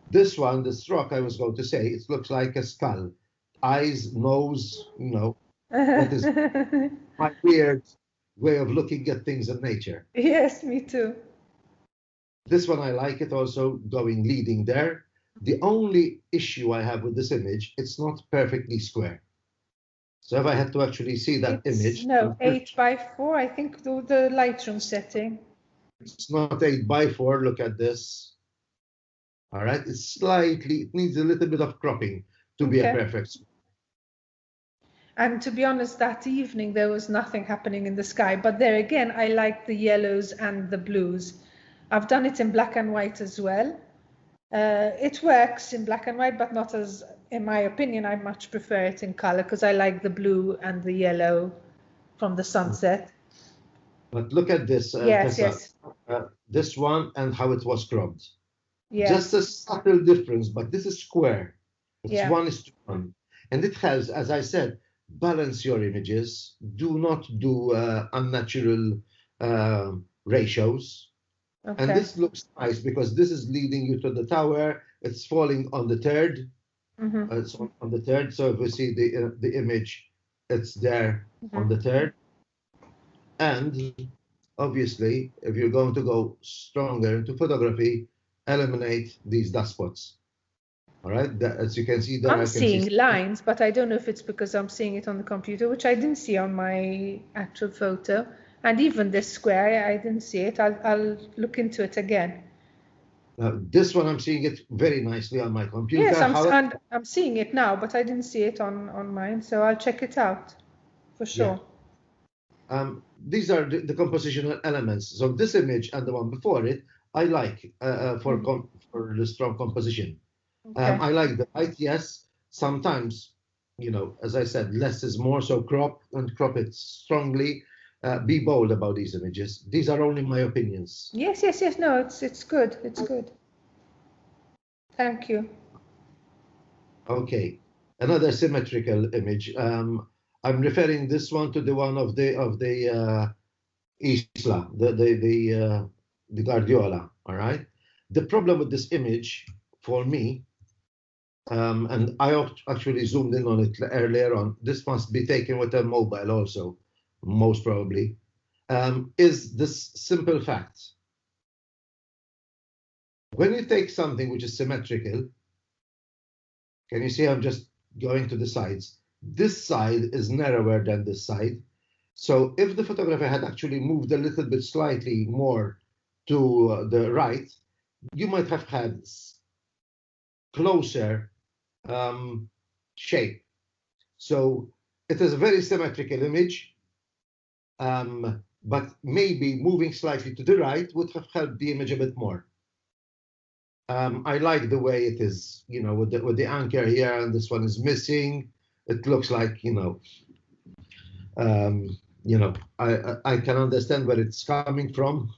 This one, the stroke, I was going to say, it looks like a skull. Eyes, nose, that is my weird way of looking at things in nature. Yes, me too. This one, I like it also leading there. The only issue I have with this image, it's not perfectly square. So if I had to actually see that image. No, 8x4, I think the Lightroom setting. It's not 8x4, look at this. All right, it needs a little bit of cropping to be a perfect. And to be honest, that evening there was nothing happening in the sky. But there again, I like the yellows and the blues. I've done it in black and white as well. It works in black and white, but not as, in my opinion, I much prefer it in color because I like the blue and the yellow from the sunset. But look at this, Tessa. This one and how it was cropped. Just a subtle difference, but this is square. It's 1:1. And it has, as I said, balance your images. Do not do unnatural ratios. Okay. And this looks nice because this is leading you to the tower. It's falling on the third. It's on the third. So if we see the image, it's there on the third. And obviously, if you're going to go stronger into photography, eliminate these dust spots. All right, as you can see there, I'm seeing lines, but I don't know if it's because I'm seeing it on the computer, which I didn't see on my actual photo. And even this square, I didn't see it. I'll look into it again. This one, I'm seeing it very nicely on my computer. Yes, I'm seeing it now, but I didn't see it on mine, so I'll check it out for sure. Yeah. These are the compositional elements. So this image and the one before it, I like for the strong composition. Okay. I like the light, yes. Sometimes, as I said, less is more. So crop it strongly. Be bold about these images. These are only my opinions. Yes. No, it's good. It's good. Thank you. Okay, another symmetrical image. I'm referring this one to the one of the Isla, the Guardiola. All right. The problem with this image, for me, and I actually zoomed in on it earlier on. This must be taken with a mobile also, most probably. Is this simple fact? When you take something which is symmetrical, can you see I'm just going to the sides? This side is narrower than this side. So if the photographer had actually moved a little bit slightly more to the right, you might have had closer shape. So it is a very symmetrical image, but maybe moving slightly to the right would have helped the image a bit more. I like the way it is, with the anchor here, and this one is missing. It looks like, I can understand where it's coming from.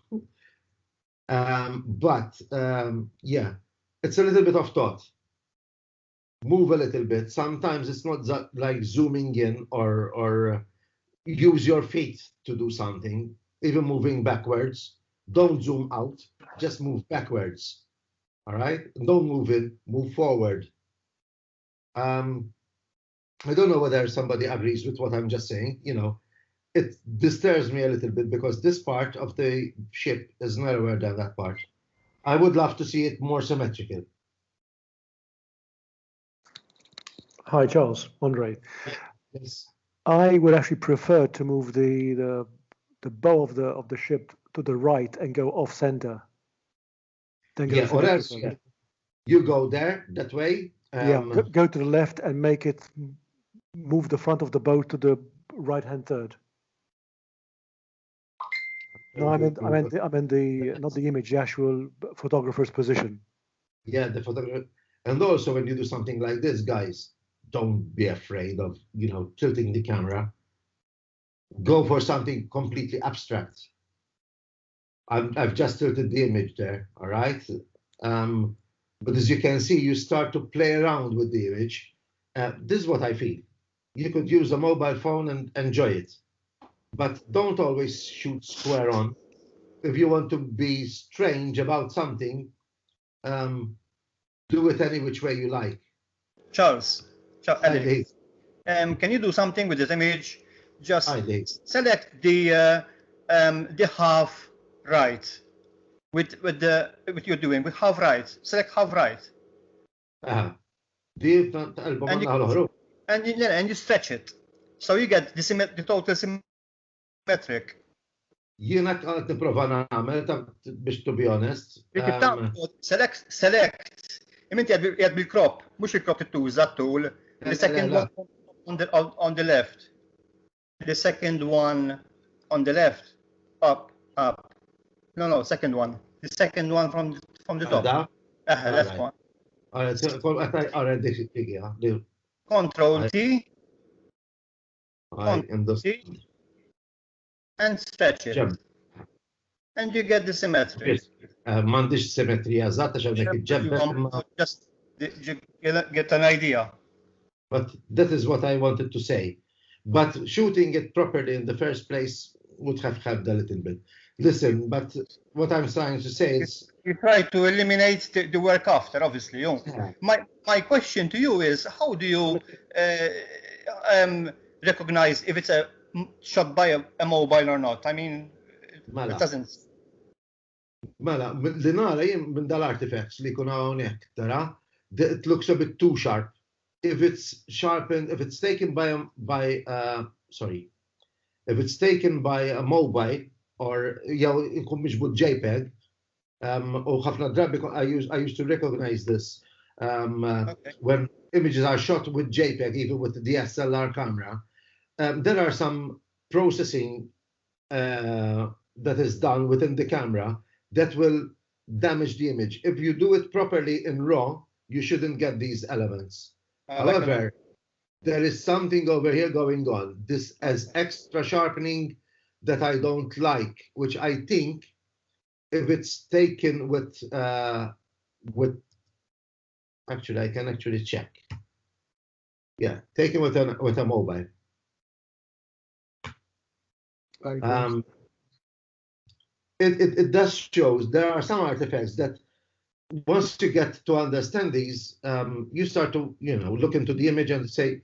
Yeah, it's a little bit of thought. Move a little bit. Sometimes it's not like zooming in or use your feet to do something, even moving backwards. Don't zoom out, just move backwards. All right, don't move in, move forward. I don't know whether somebody agrees with what I'm just saying. It disturbs me a little bit because this part of the ship is narrower than that part. I would love to see it more symmetrical. Hi, Charles, Andre. Yes. I would actually prefer to move the bow of the ship to the right and go off center. Then go or else you go there that way. Go to the left and make it move the front of the boat to the right-hand third. No, I meant not the image, the actual photographer's position. Yeah, the photographer. And also when you do something like this, guys, don't be afraid of, tilting the camera. Go for something completely abstract. I've just tilted the image there, all right? But as you can see, you start to play around with the image. This is what I feel. you could use a mobile phone and enjoy it. But don't always shoot square on. If you want to be strange about something, do it any which way you like. Alex, can you do something with this image? Just select the half right with what you're doing with half right. Select half right. And you stretch it, so you get the total symmetric. Jiena qed nipprova nagħmel biex to be honest. Select. Iminti qed bil-crop, mhux il-crop tittuża t-tool. The second one on the left. The second one on the left. Up. No, second one. The second one from the top. Left one. Control T. And stretch it. And you get the symmetry. M'għandix symmetrija eżatta x'hawnhekk iġġebbet. Just get an idea. But that is what I wanted to say. But shooting it properly in the first place would have helped a little bit. Listen, but what I'm trying to say is... You try to eliminate the work after, obviously. My question to you is, how do you recognize if it's a shot by a mobile or not? I mean, it doesn't... Mela, li nara jien minn dal-artifacts li jkun hawnhekk, tara, it looks a bit too sharp. If it's sharpened, if it's taken by a mobile or jew ikun miġbud JPEG, u ħafna drabi I used to recognize this when images are shot with JPEG, even with the DSLR camera. There are some processing that is done within the camera that will damage the image. If you do it properly in RAW, you shouldn't get these elements. However, there is something over here going on. This as extra sharpening that I don't like, which I think if it's taken with actually, I can actually check. Yeah, taken with a mobile. It does show there are some artifacts that once you get to understand these, you start to look into the image and say,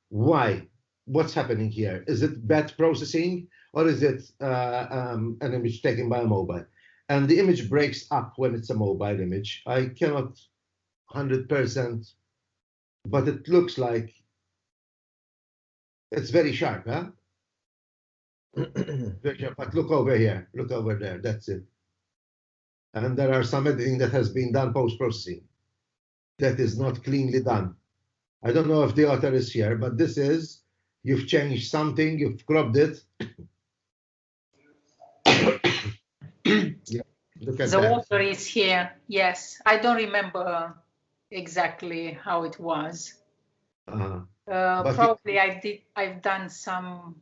why? What's happening here? Is it bad processing or is it an image taken by a mobile? And the image breaks up when it's a mobile image. I cannot 100%, but it looks like it's very sharp, huh? But look over here, look over there, that's it. And there are some editing that has been done post-processing that is not cleanly done. I don't know if the author is here, but this is, you've changed something, you've cropped it. Yeah, the author is here, yes. I don't remember exactly how it was. Probably I've done some,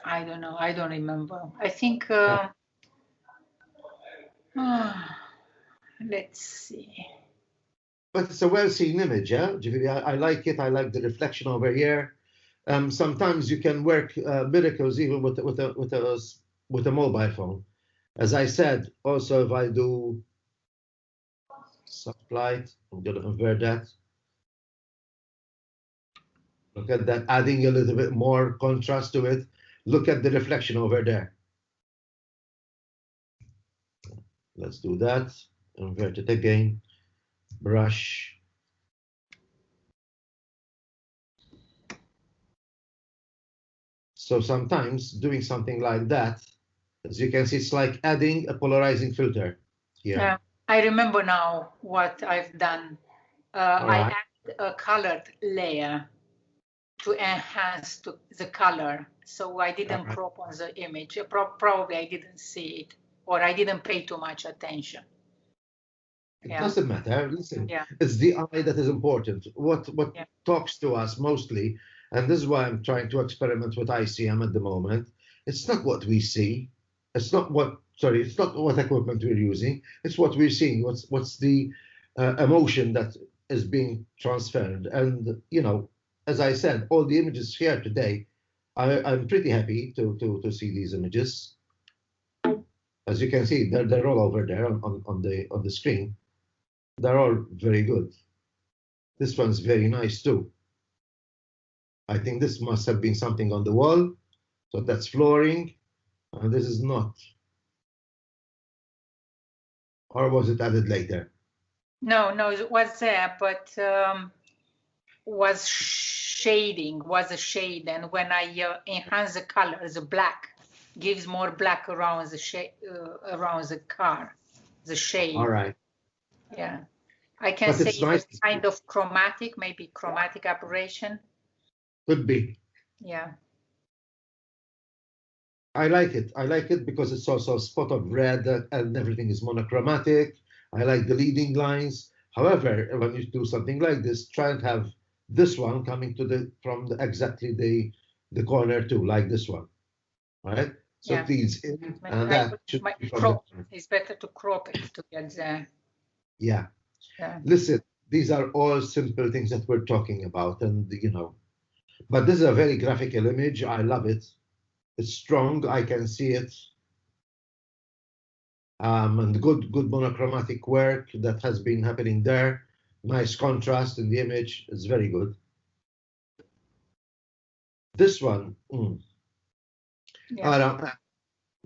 I don't know, I don't remember. I think, let's see. But it's a well-seen image, yeah? I like it. I like the reflection over here. Sometimes you can work miracles even with a mobile phone. As I said, also if I do sublight, I'm going to invert that. Look at that, adding a little bit more contrast to it. Look at the reflection over there. Let's do that. Invert it again. Brush. So sometimes doing something like that, as you can see, it's like adding a polarizing filter here. I remember now what I've done. I add a colored layer to enhance the color. So I didn't crop on the image. Probably I didn't see it, or I didn't pay too much attention. It doesn't matter. Listen, it's the eye that is important. What talks to us mostly, and this is why I'm trying to experiment with ICM at the moment. It's not what we see. It's not what equipment we're using. It's what we're seeing. What's the emotion that is being transferred. And, you know, as I said, all the images here today, I'm pretty happy to see these images. As you can see, they're all over there on the screen. They're all very good. This one's very nice too. I think this must have been something on the wall. So that's flooring, and this is not. Or was it added later? No, it was there, but was shading, was a shade. And when I enhance the color, the black gives more black around the shade, around the car, the shade. All right. Yeah. I can say it's nice. Kind of chromatic, maybe chromatic aberration. Could be. Yeah. I like it. I like it because it's also a spot of red and everything is monochromatic. I like the leading lines. However, when you do something like this, try and have this one coming to from exactly the corner too, like this one, right? So it leads in, and that should be from it's better to crop it to get there. Yeah. Listen, these are all simple things that we're talking about, and you know, but this is a very graphical image. I love it. It's strong. I can see it. And good monochromatic work that has been happening there. Nice contrast in the image. It's very good. This one. Yeah.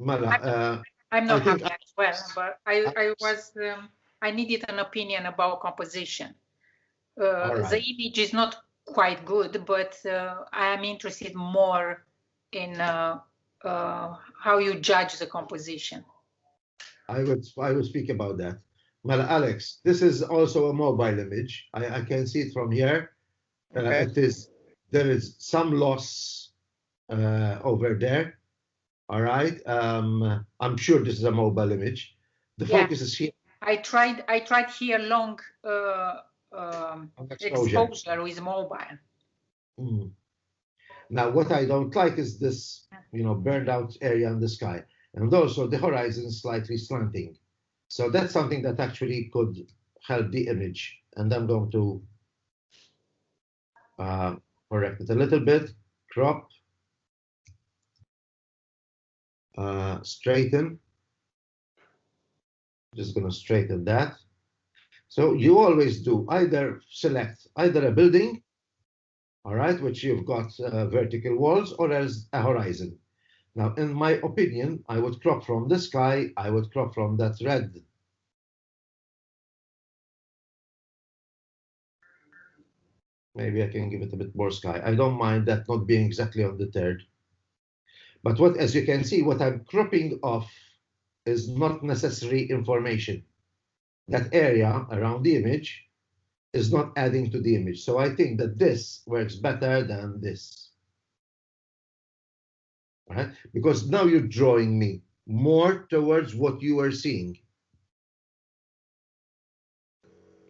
I'm not happy as well, but I needed an opinion about composition. The image is not quite good, but I am interested more in how you judge the composition. I would speak about that. Well, Alex, this is also a mobile image. I can see it from here. Okay. There is some loss over there. All right. I'm sure this is a mobile image. The focus is here. I tried here long exposure with mobile. Now, what I don't like is this, you know, burned out area in the sky. And also the horizon is slightly slanting. So that's something that actually could help the image. And I'm going to correct it a little bit, crop, straighten. Just going to straighten that. So you always do either select either a building, all right, which you've got vertical walls, or else a horizon. Now, in my opinion, I would crop from the sky. I would crop from that red. Maybe I can give it a bit more sky. I don't mind that not being exactly on the third. But as you can see, what I'm cropping off is not necessary information. That area around the image is not adding to the image. So I think that this works better than this. Right? Because now you're drawing me more towards what you are seeing.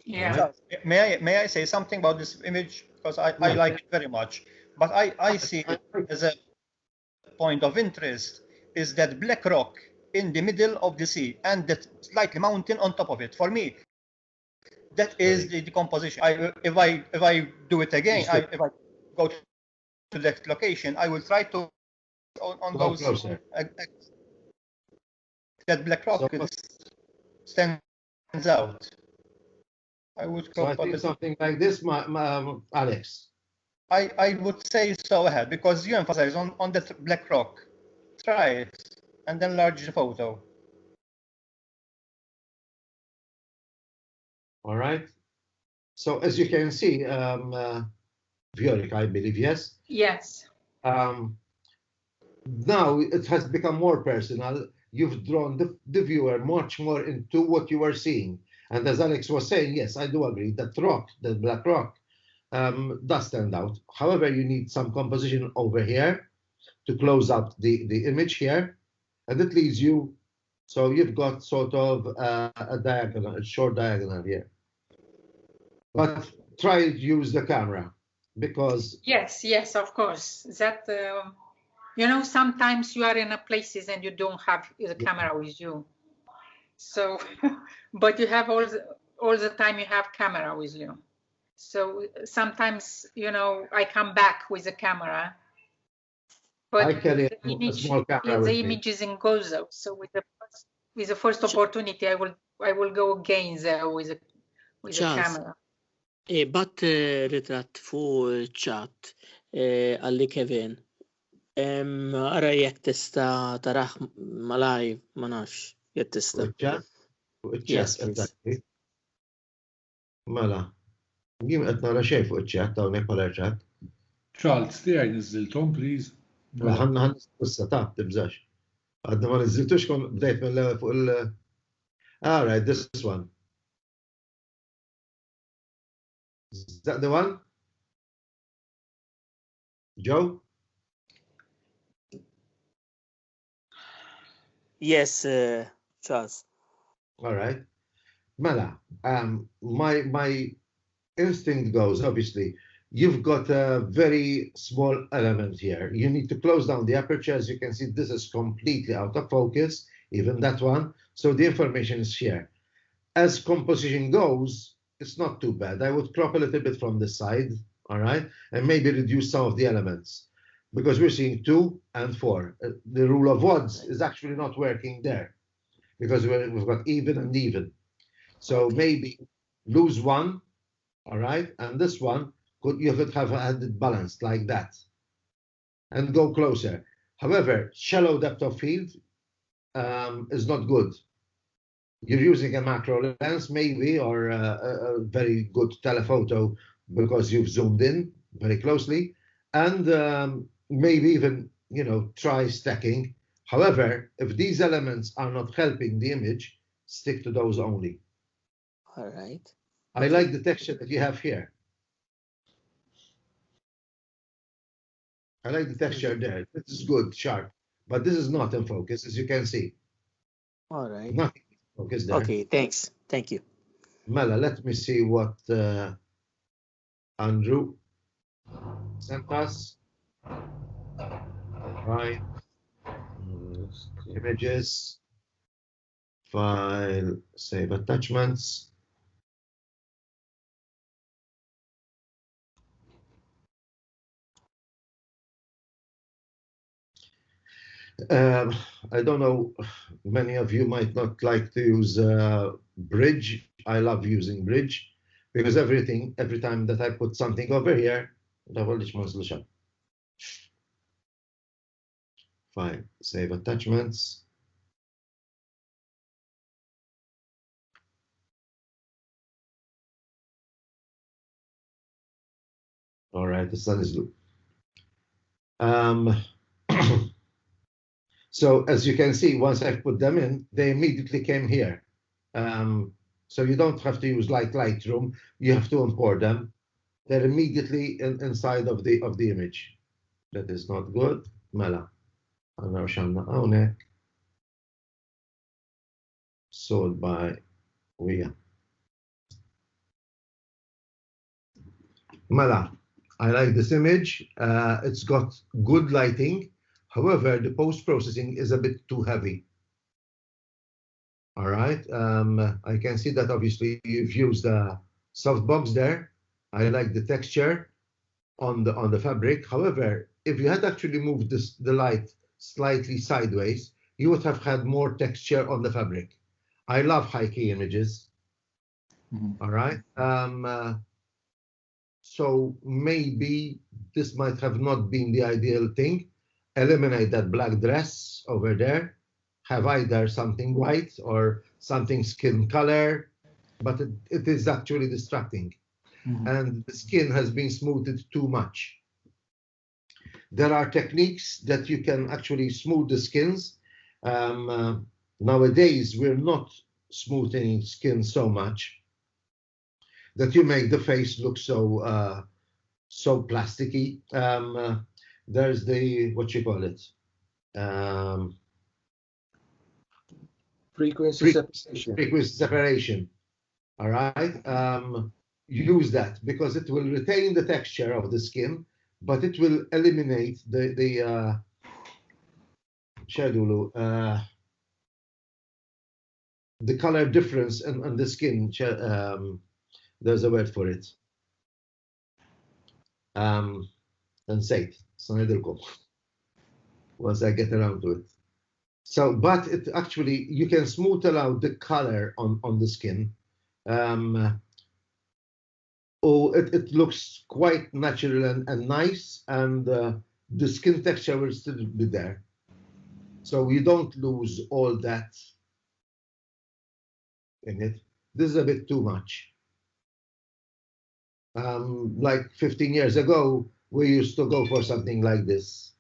Yeah. So, may I say something about this image? Because I like it very much. But I see it as a point of interest is that black rock in the middle of the sea and that slightly mountain on top of it. For me, that is the composition. If I do it again, if I go to that location, I will try to on those that black rock stands out. I would so I think something like this, Alex. I would say so ahead because you emphasize on that black rock. Try it and enlarge the photo. All right. So as you can see, Violik, I believe, yes? Yes. Now it has become more personal. You've drawn the viewer much more into what you are seeing. And as Alex was saying, yes, I do agree that rock, the black rock, does stand out. However, you need some composition over here to close up the image here. And it leaves you, so you've got sort of a diagonal, a short diagonal here. But try to use the camera because... Yes, of course. That, you know, sometimes you are in a places and you don't have the camera with you. So, but you have all the time you have camera with you. So sometimes, you know, I come back with a camera, but I carry the a image, small camera with the me. image is in Gozo. So with the first opportunity, I will go again there with a camera. Bat ritratt fuq ċat għalli Kevin. Ara jek tista taraħ malaj, ma nafx, jek tista. Yes, please. Mela, jim qed nara xejn fuq iċ-ċat hawnhekk bħala ċat. Charles, tiegħi niżilthom, please. Ħan issa ta' tibżax. Għadna ma niżiltux kon bdejt mill fuq il. All right, this one. Is that the one? Joe? Yes, Charles. All right. Mela, my instinct goes, obviously, you've got a very small element here. You need to close down the aperture. As you can see, this is completely out of focus, even that one. So the information is here. As composition goes, it's not too bad. I would crop a little bit from the side, all right? And maybe reduce some of the elements because we're seeing 2 and 4. The rule of odds is actually not working there because we've got even and even. So maybe lose 1, all right? And this one, you could have had it balanced like that and go closer. However, shallow depth of field is not good. You're using a macro lens maybe, or a very good telephoto because you've zoomed in very closely, and maybe even, you know, try stacking. However, if these elements are not helping the image, stick to those only. All right. I like the texture that you have here. I like the texture there. This is good, sharp, but this is not in focus, as you can see. All right. Nothing in focus there. Okay, thanks. Thank you. Mela, let me see what Andrew sent us. Right. Images. File, save attachments. I don't know, many of you might not like to use Bridge. I love using Bridge because every time that I put something over here, fine, save attachments. All right, the sun is blue. So as you can see, once I've put them in, they immediately came here. So you don't have to use Lightroom. You have to import them. They're immediately inside of the image. That is not good. Mela. Sold by Wia. Mela. I like this image. It's got good lighting. However, the post-processing is a bit too heavy. All right. I can see that obviously you've used a softbox there. I like the texture on the fabric. However, if you had actually moved the light slightly sideways, you would have had more texture on the fabric. I love high key images. All right. So maybe this might have not been the ideal thing. Eliminate that black dress over there. Have either something white or something skin color, but it is actually distracting. And the skin has been smoothed too much. There are techniques that you can actually smooth the skins. Nowadays, we're not smoothing skin so much that you make the face look so so plasticky. There's the, what you call it? Frequency separation. Frequency separation. All right. Use that because it will retain the texture of the skin, but it will eliminate the color difference on the skin. There's a word for it. Nsejt, sanidilkom. Once I get around to it. So, but it actually, you can smoother out the color on the skin. It looks quite natural and nice, and the skin texture will still be there. So you don't lose all that in it. This is a bit too much. Like 15 years ago, we used to go for something like this.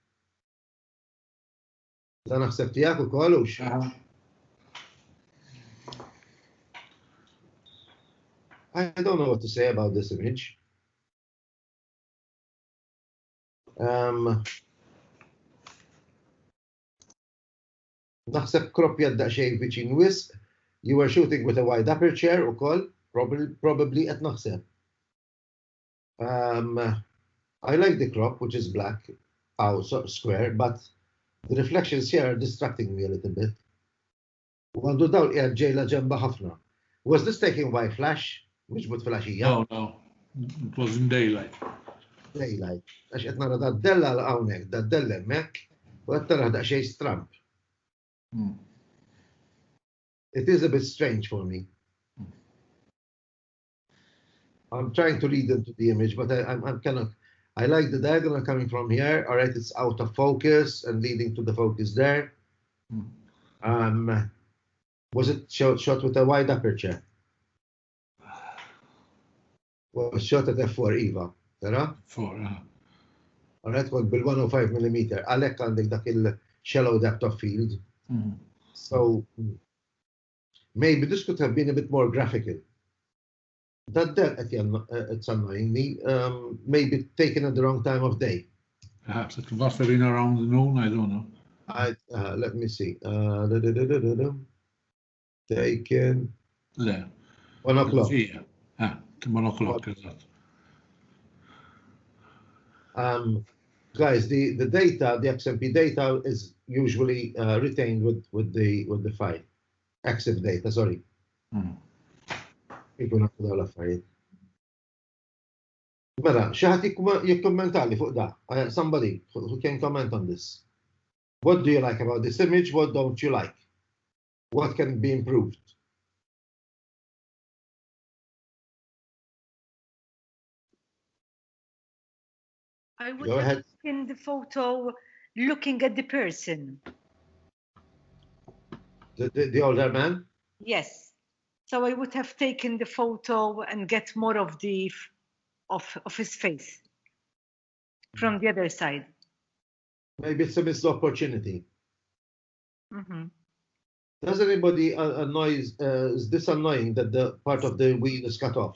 I don't know what to say about this image. Naħseb krop jadda xejn viċin wisq. You were shooting with a wide aperture ukoll, probably qed naħseb. I like the crop, which is black, square, but the reflections here are distracting me a little bit. Għandu dawl qiegħed ġejla ġemba ħafna. Was this taken by flash? Mhux bud flaxija? No. It was in daylight. Daylight. Għax qed nara dat-della hawnhekk, dat-della hemmhekk, u qed tara daqsxejn stramp. It is a bit strange for me. I'm trying to read into the image, but I'm kind of, I like the diagonal coming from here. All right, it's out of focus and leading to the focus there. Was it shot with a wide aperture? Was shot at f4 Eva, tara? 4, All right, well, bil 105 millimeter. Għalhekk għandek dak il-shallow depth of field. So maybe this could have been a bit more graphical. That it's annoying me. Maybe taken at the wrong time of day. Perhaps it must have been around noon, I don't know. Let me see. Taken. Le. 1 o'clock. 1 o'clock, eżatt. Guys, the data, the XMP data is usually retained with the file. EXIF data, sorry. Ikun għakku daw l-affarijiet. Mela, xaħat jikkommentali fuq da. Somebody who can comment on this. What do you like about this image? What don't you like? What can be improved? I would have taken the photo looking at the person. The older man? Yes. So I would have taken the photo and get more of the of his face from the other side. Maybe it's a missed opportunity. Does anybody is this annoying that the part of the wheel is cut off?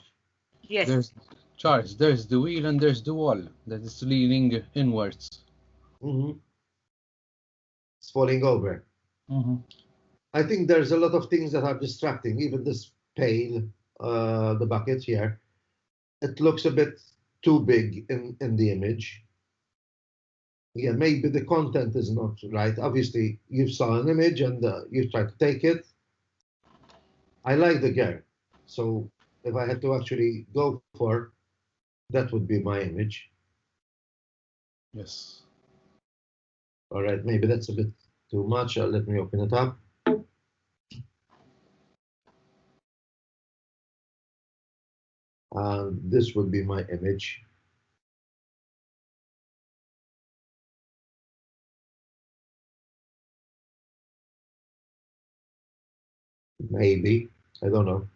Yes. Charles, there's the wheel and there's the wall that is leaning inwards. It's falling over. I think there's a lot of things that are distracting. Even this pail, the bucket here, it looks a bit too big in the image. Yeah, maybe the content is not right. Obviously, you saw an image and you tried to take it. I like the girl. So if I had to actually go for, that would be my image. Yes. All right, maybe that's a bit too much. Let me open it up. This would be my image. Maybe, I don't know.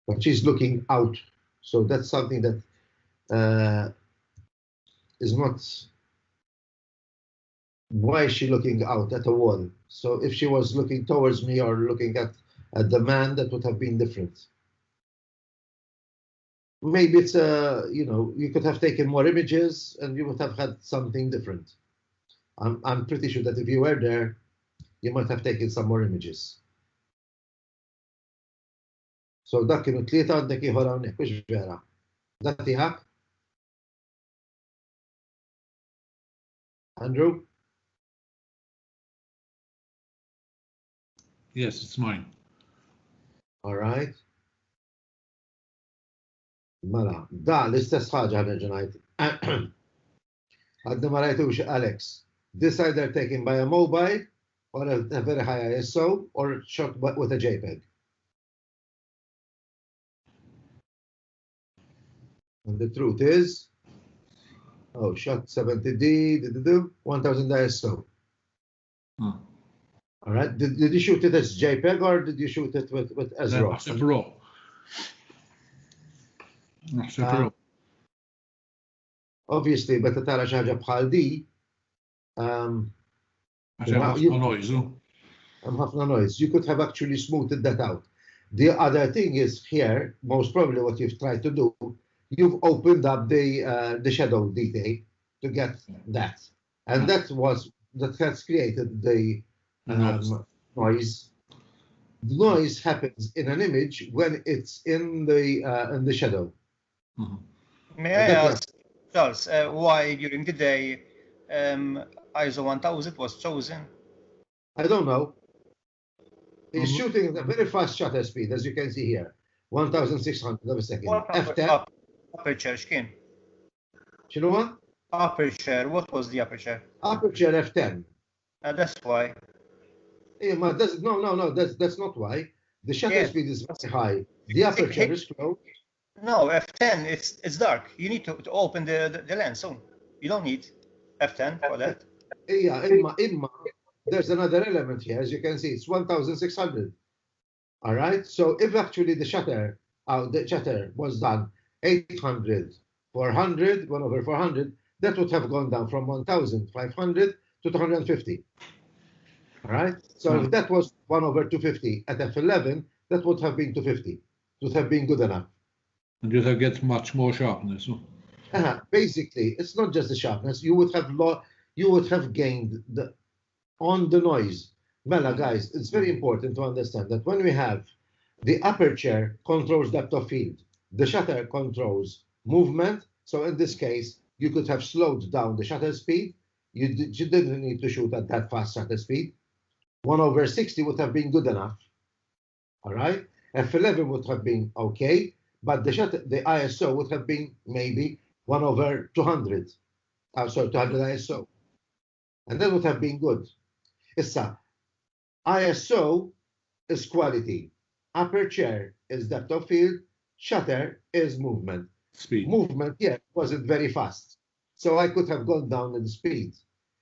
But she's looking out. So that's something that is not, why is she looking out at a wall? So if she was looking towards me or looking at the man, that would have been different. Maybe it's you could have taken more images and you would have had something different. I'm pretty sure that if you were there, you might have taken some more images. So dak kienu tlieta għandek ieħor hawnhekk biex vera. Dak tiegħek? Andrew? Yes, it's mine. All right. Mela, da l-istess ħaġa ħanerġa' ngħid. Għadna ma rajtux Alex. This either taken by a mobile or a very high ISO or shot with a JPEG. And the truth is, oh, shot 70D, 1000 ISO. All right. Did you shoot it as JPEG or did you shoot it with as RAW? RAW. Obviously, meta tara xi ħaġa bħal di, ħafna noise. You could have actually smoothed that out. The other thing is here, most probably what you've tried to do, you've opened up the shadow detail to get that, and that has created the noise. The noise happens in an image when it's in the shadow. May I ask, Charles, why during the day ISO 1000 was chosen? I don't know. He's shooting at a very fast shutter speed, as you can see here, 1,600 of a second. F10. Aperture, x'kien? X'inhu huwa? Aperture, what was the aperture? Aperture F10. That's why. Yeah, but that's not why. The shutter speed is very high. The aperture is closed. No, F10, it's dark. You need to open the lens, so you don't need F10 for that. Yeah, imma, there's another element here. As you can see, it's 1,600. All right. So if actually the shutter was done 800, 400, 1/400, that would have gone down from 1,500 to 250. All right. So if that was 1/250 at f11, that would have been 250. It would have been good enough. And you'd have get much more sharpness. Basically, it's not just the sharpness. You would have gained on the noise. Mela, guys, it's very important to understand that when we have the aperture controls depth of field, the shutter controls movement. So in this case, you could have slowed down the shutter speed. You didn't need to shoot at that fast shutter speed. 1/60 would have been good enough. All right. F11 would have been okay, but the ISO would have been maybe 1/200. 200 ISO, and that would have been good. Issa, ISO is quality, aperture is depth of field, shutter is movement. Speed. Movement, yeah, wasn't very fast. So I could have gone down in the speed.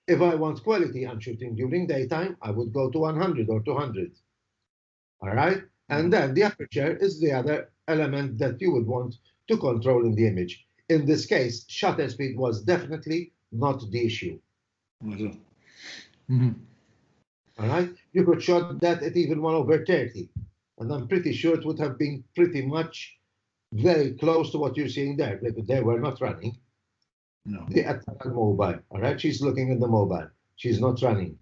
If I want quality, I'm shooting during daytime, I would go to 100 or 200. All right? And then the aperture is the other element that you would want to control in the image. In this case, shutter speed was definitely not the issue. All right? You could shot that at even 1/30. And I'm pretty sure it would have been pretty much very close to what you're seeing there. They were not running. No. At the mobile. All right? She's looking at the mobile. She's not running.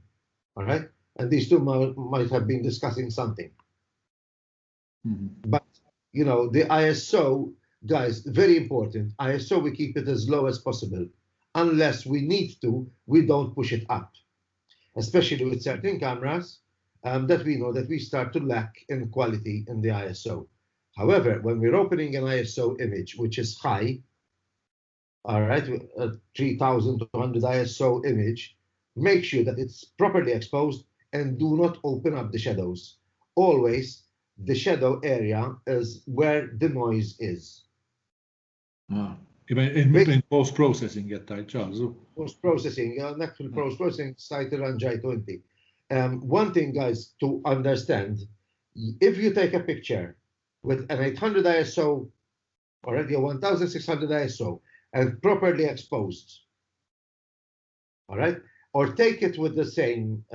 All right? And these two might have been discussing something. But, you know, the ISO, guys, very important. ISO, we keep it as low as possible. Unless we need to, we don't push it up. Especially with certain cameras that we know that we start to lack in quality in the ISO. However, when we're opening an ISO image, which is high, all right, a 3200 ISO image, make sure that it's properly exposed and do not open up the shadows. Always, the shadow area is where the noise is. In post-processing, Charles. Post-processing, actual post-processing site around J20. One thing, guys, to understand, if you take a picture with an 800 ISO, already a 1600 ISO, and properly exposed, all right, or take it with the same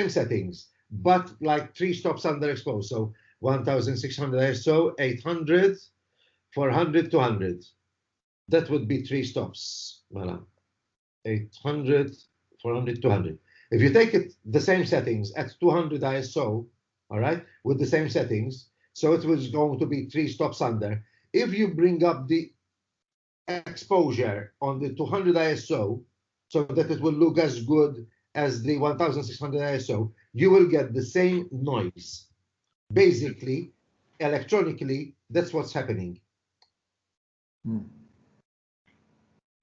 settings, but like 3 stops underexposed, so 1600 ISO, 800, 400, 200. That would be 3 stops. 800, 400, 200. If you take it the same settings at 200 ISO, all right, with the same settings, so it was going to be 3 stops under. If you bring up the exposure on the 200 ISO so that it will look as good as the 1600 ISO, you will get the same noise. Basically, electronically, that's what's happening.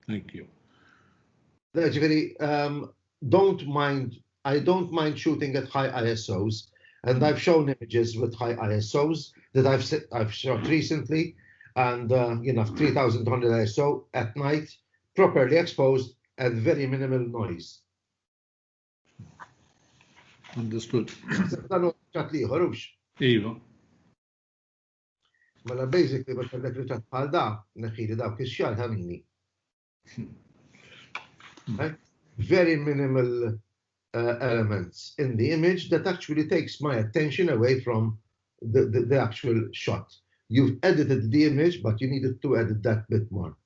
Thank you. That's very, I don't mind shooting at high ISOs, and I've shown images with high ISOs that I've shot recently, and 3200 ISO at night, properly exposed and very minimal noise. Understood. Iva. Mela basically ma kellek ritratt bħal da, neħili dawk ix-xjar ħamini. Very minimal elements in the image that actually takes my attention away from the actual shot. You've edited the image, but you needed to edit that bit more.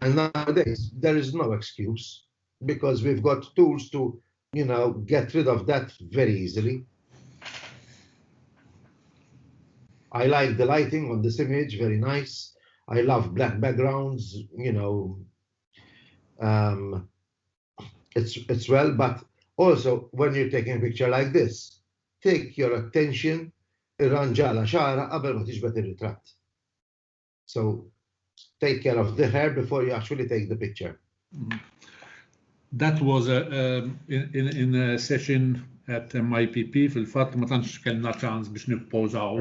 And nowadays, there is no excuse because we've got tools to, get rid of that very easily. I like the lighting on this image, very nice. I love black backgrounds, it's well, but also when you're taking a picture like this, take your attention, irranġala xara qabel ma tiġbed ir-ritratt. So take care of the hair before you actually take the picture. That was in a session at MIPP. Fil-fatt ma tantx kellna ċans biex nippożaw.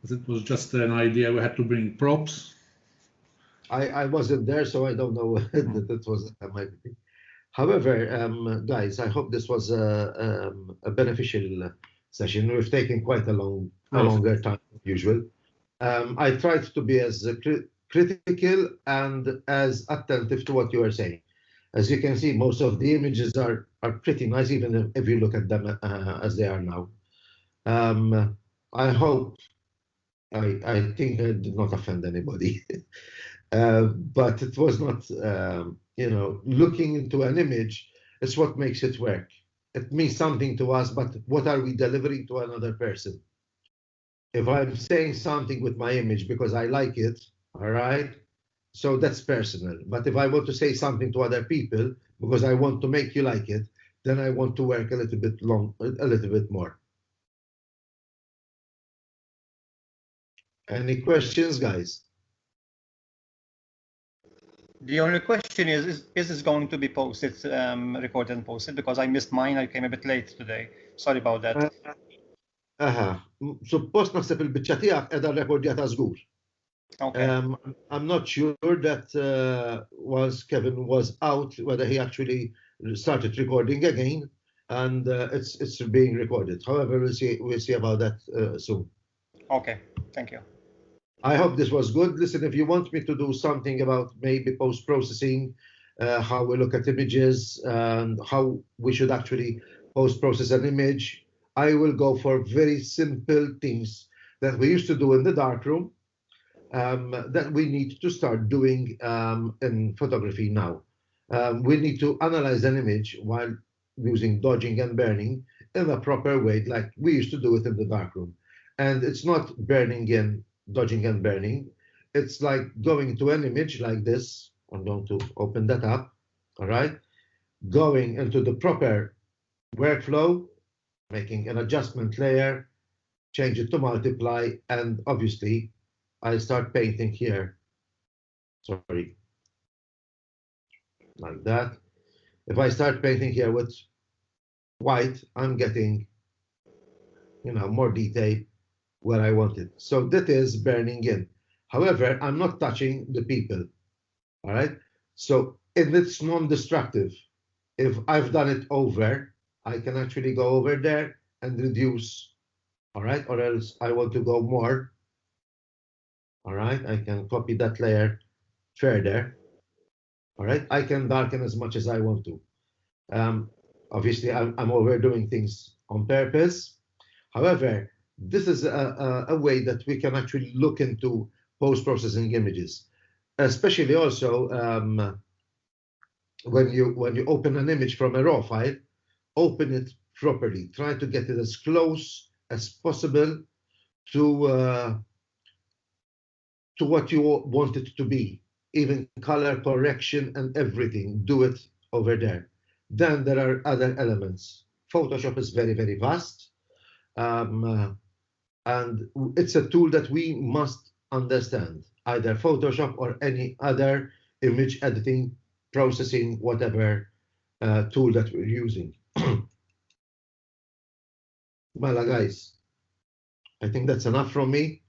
It was just an idea. We had to bring props. I wasn't there, so I don't know that it was at MIPP. However, guys, I hope this was a beneficial session. We've taken quite a longer time than usual. I tried to be as critical and as attentive to what you are saying. As you can see, most of the images are pretty nice, even if you look at them as they are now. I hope, I think I did not offend anybody, but it was not, looking into an image is what makes it work. It means something to us, but what are we delivering to another person? If I'm saying something with my image because I like it, all right, so that's personal. But if I want to say something to other people because I want to make you like it, then I want to work a little bit more. Any questions, guys? The only question is this going to be posted, recorded and posted? Because I missed mine. I came a bit late today. Sorry about that. Suppost naħseb il-biċċa tiegħek qiegħda rrekordjata żgur. Okay. I'm not sure that once Kevin was out, whether he actually started recording again, and it's being recorded. However, we'll see about that soon. Okay, thank you. I hope this was good. Listen, if you want me to do something about maybe post-processing, how we look at images and how we should actually post-process an image, I will go for very simple things that we used to do in the darkroom that we need to start doing in photography now. We need to analyze an image while using dodging and burning in a proper way, like we used to do it in the darkroom. And it's not burning in, dodging and burning. It's like going to an image like this. I'm going to open that up, all right? Going into the proper workflow, making an adjustment layer, change it to multiply, and obviously I start painting here. Sorry. Like that. If I start painting here with white, I'm getting, more detail where I want it. So that is burning in. However, I'm not touching the people, all right? So if it's non-destructive, if I've done it over, I can actually go over there and reduce, all right? Or else I want to go more, all right? I can copy that layer further, all right? I can darken as much as I want to. Obviously, I'm overdoing things on purpose. However, this is a way that we can actually look into post-processing images, especially also when you open an image from a raw file, open it properly. Try to get it as close as possible to what you want it to be, even color correction and everything. Do it over there. Then there are other elements. Photoshop is very, very vast. And it's a tool that we must understand either Photoshop or any other image editing, processing, whatever tool that we're using. Well, guys, I think that's enough from me.